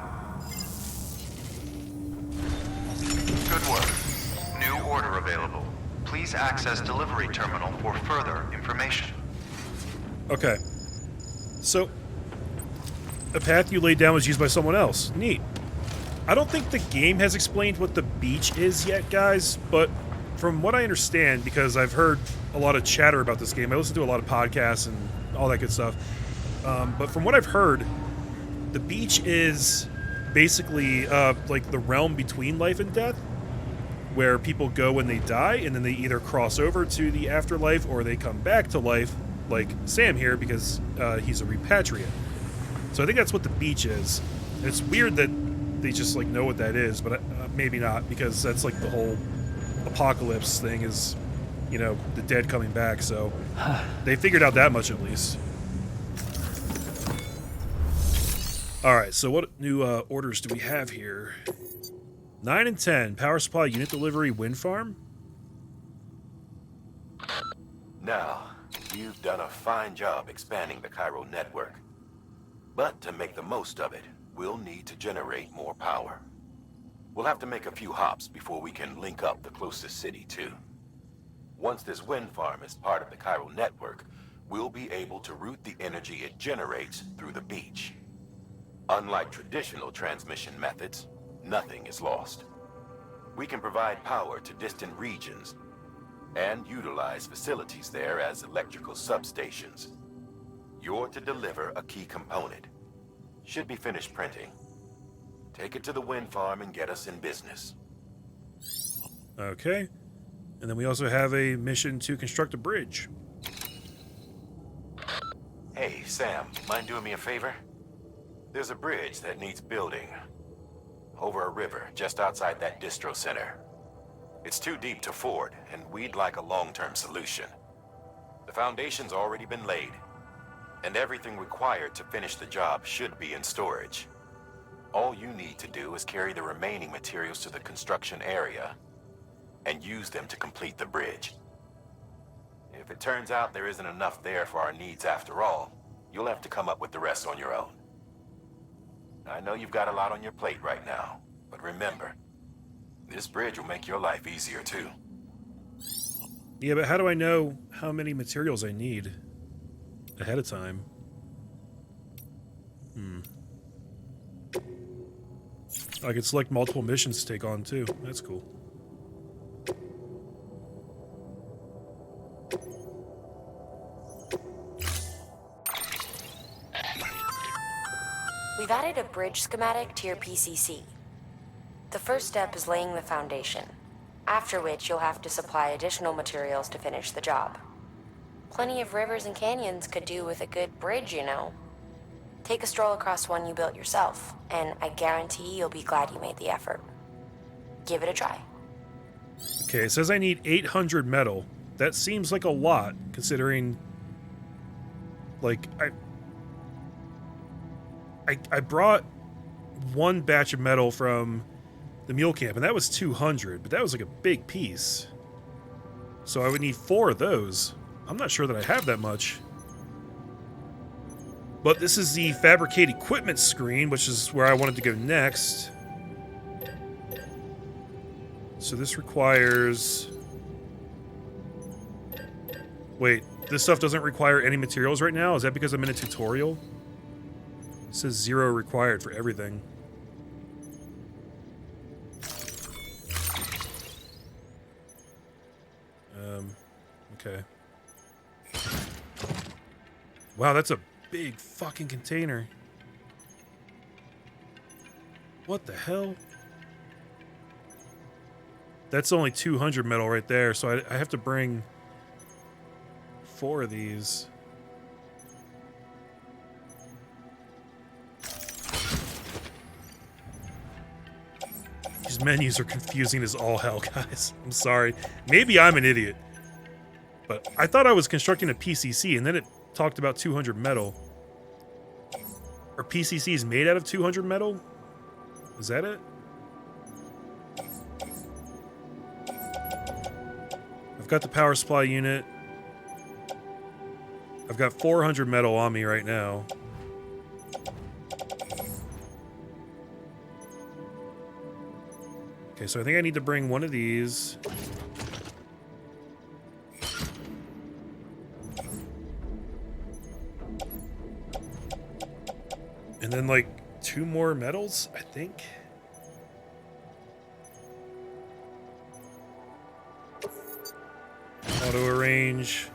Good work. New order available. Please access delivery terminal for further information. Okay. So, a path you laid down was used by someone else. Neat. I don't think the game has explained what the beach is yet, guys, but from what I understand, because I've heard a lot of chatter about this game, I listen to a lot of podcasts and all that good stuff, but from what I've heard, the beach is basically like the realm between life and death, where people go when they die, and then they either cross over to the afterlife or they come back to life, like Sam here, because he's a repatriate. So I think that's what the beach is. It's weird that they just like know what that is, but maybe not, because that's like the whole apocalypse thing is, you know, the dead coming back. So they figured out that much at least. All right, so what new orders do we have here? 9 and 10, power supply, unit delivery, wind farm. Now, you've done a fine job expanding the chiral network. But to make the most of it, we'll need to generate more power. We'll have to make a few hops before we can link up the closest city, too. Once this wind farm is part of the chiral network, we'll be able to route the energy it generates through the beach. Unlike traditional transmission methods, nothing is lost. We can provide power to distant regions and utilize facilities there as electrical substations. You're to deliver a key component. Should be finished printing. Take it to the wind farm and get us in business. Okay. And then we also have a mission to construct a bridge. Hey, Sam, mind doing me a favor? There's a bridge that needs building. Over a river, just outside that distro center. It's too deep to ford, and we'd like a long-term solution. The foundation's already been laid, and everything required to finish the job should be in storage. All you need to do is carry the remaining materials to the construction area and use them to complete the bridge. If it turns out there isn't enough there for our needs after all, you'll have to come up with the rest on your own. I know you've got a lot on your plate right now, but remember, this bridge will make your life easier too. Yeah, but how do I know how many materials I need ahead of time? I could select multiple missions to take on too. That's cool. We've added a bridge schematic to your PCC. The first step is laying the foundation. after which you'll have to supply additional materials to finish the job. Plenty of rivers and canyons could do with a good bridge, you know. Take a stroll across one you built yourself, and I guarantee you'll be glad you made the effort. Give it a try. Okay, it says I need 800 metal. That seems like a lot, considering, like, I brought one batch of metal from the mule camp, and that was 200, but that was like a big piece. So I would need 4 of those. I'm not sure that I have that much. But this is the fabricate equipment screen, which is where I wanted to go next. So this requires... Wait, this stuff doesn't require any materials right now? Is that because I'm in a tutorial? It says 0 required for everything. Okay. Wow, that's a big fucking container. What the hell? That's only 200 metal right there, so I have to bring 4 of these. These menus are confusing as all hell, guys. I'm sorry. Maybe I'm an idiot. But I thought I was constructing a PCC, and then it talked about 200 metal. Are PCCs made out of 200 metal? Is that it? I've got the power supply unit. I've got 400 metal on me right now. Okay, so I think I need to bring one of these. And then, like, 2 more metals, I think. Auto arrange.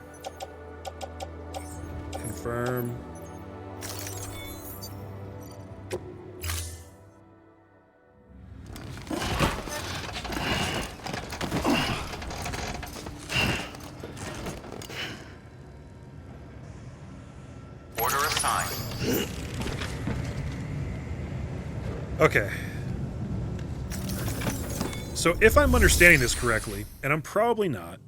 Confirm. Order assigned. Okay. So if I'm understanding this correctly, and I'm probably not,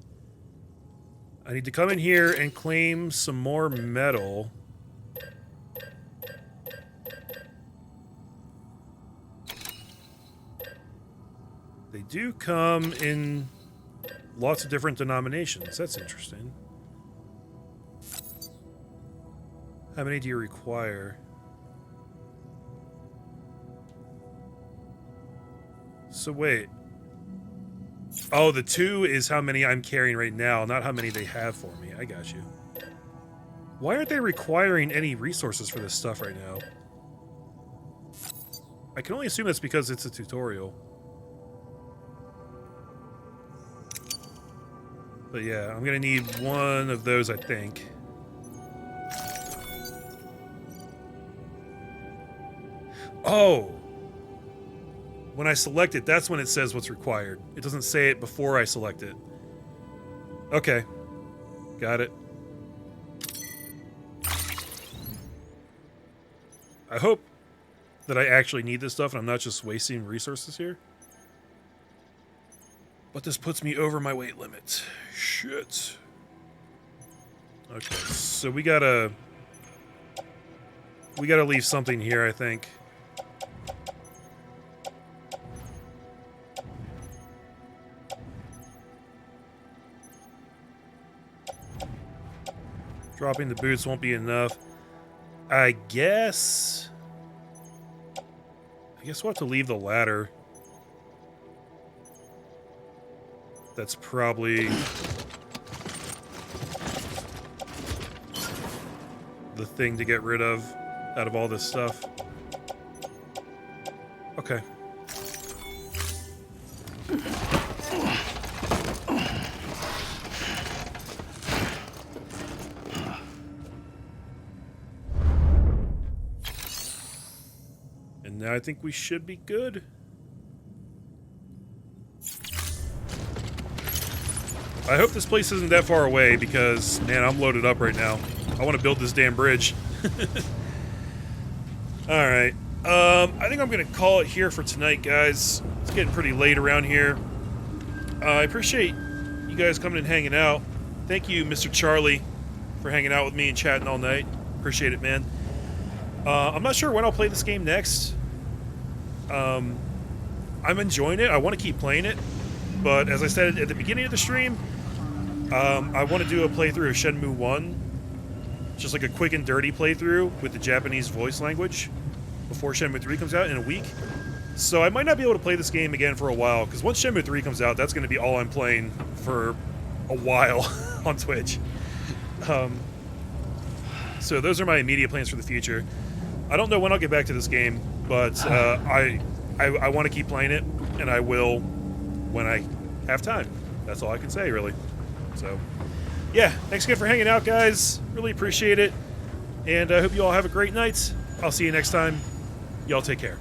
I need to come in here and claim some more metal. They do come in lots of different denominations. That's interesting. How many do you require? So wait. Oh, the 2 is how many I'm carrying right now, not how many they have for me. I got you. Why aren't they requiring any resources for this stuff right now? I can only assume that's because it's a tutorial. But yeah, I'm gonna need 1 of those, I think. Oh! When I select it, that's when it says what's required. It doesn't say it before I select it. Okay. Got it. I hope that I actually need this stuff and I'm not just wasting resources here. But this puts me over my weight limit. Shit. Okay, so we gotta leave something here, I think. Dropping the boots won't be enough. I guess we'll have to leave the ladder. That's probably the thing to get rid of out of all this stuff. Okay. And now I think we should be good. I hope this place isn't that far away because, man, I'm loaded up right now. I want to build this damn bridge. Alright. I think I'm going to call it here for tonight, guys. It's getting pretty late around here. I appreciate you guys coming and hanging out. Thank you, Mr. Charlie, for hanging out with me and chatting all night. Appreciate it, man. I'm not sure when I'll play this game next. I'm enjoying it. I want to keep playing it. But as I said at the beginning of the stream, I want to do a playthrough of Shenmue 1. Just like a quick and dirty playthrough with the Japanese voice language before Shenmue 3 comes out in a week. So I might not be able to play this game again for a while, because once Shenmue 3 comes out, that's going to be all I'm playing for a while on Twitch. So those are my immediate plans for the future. I don't know when I'll get back to this game, but I want to keep playing it, and I will when I have time. That's all I can say, really. So, yeah, thanks again for hanging out, guys. Really appreciate it, and I hope you all have a great night. I'll see you next time. Y'all take care.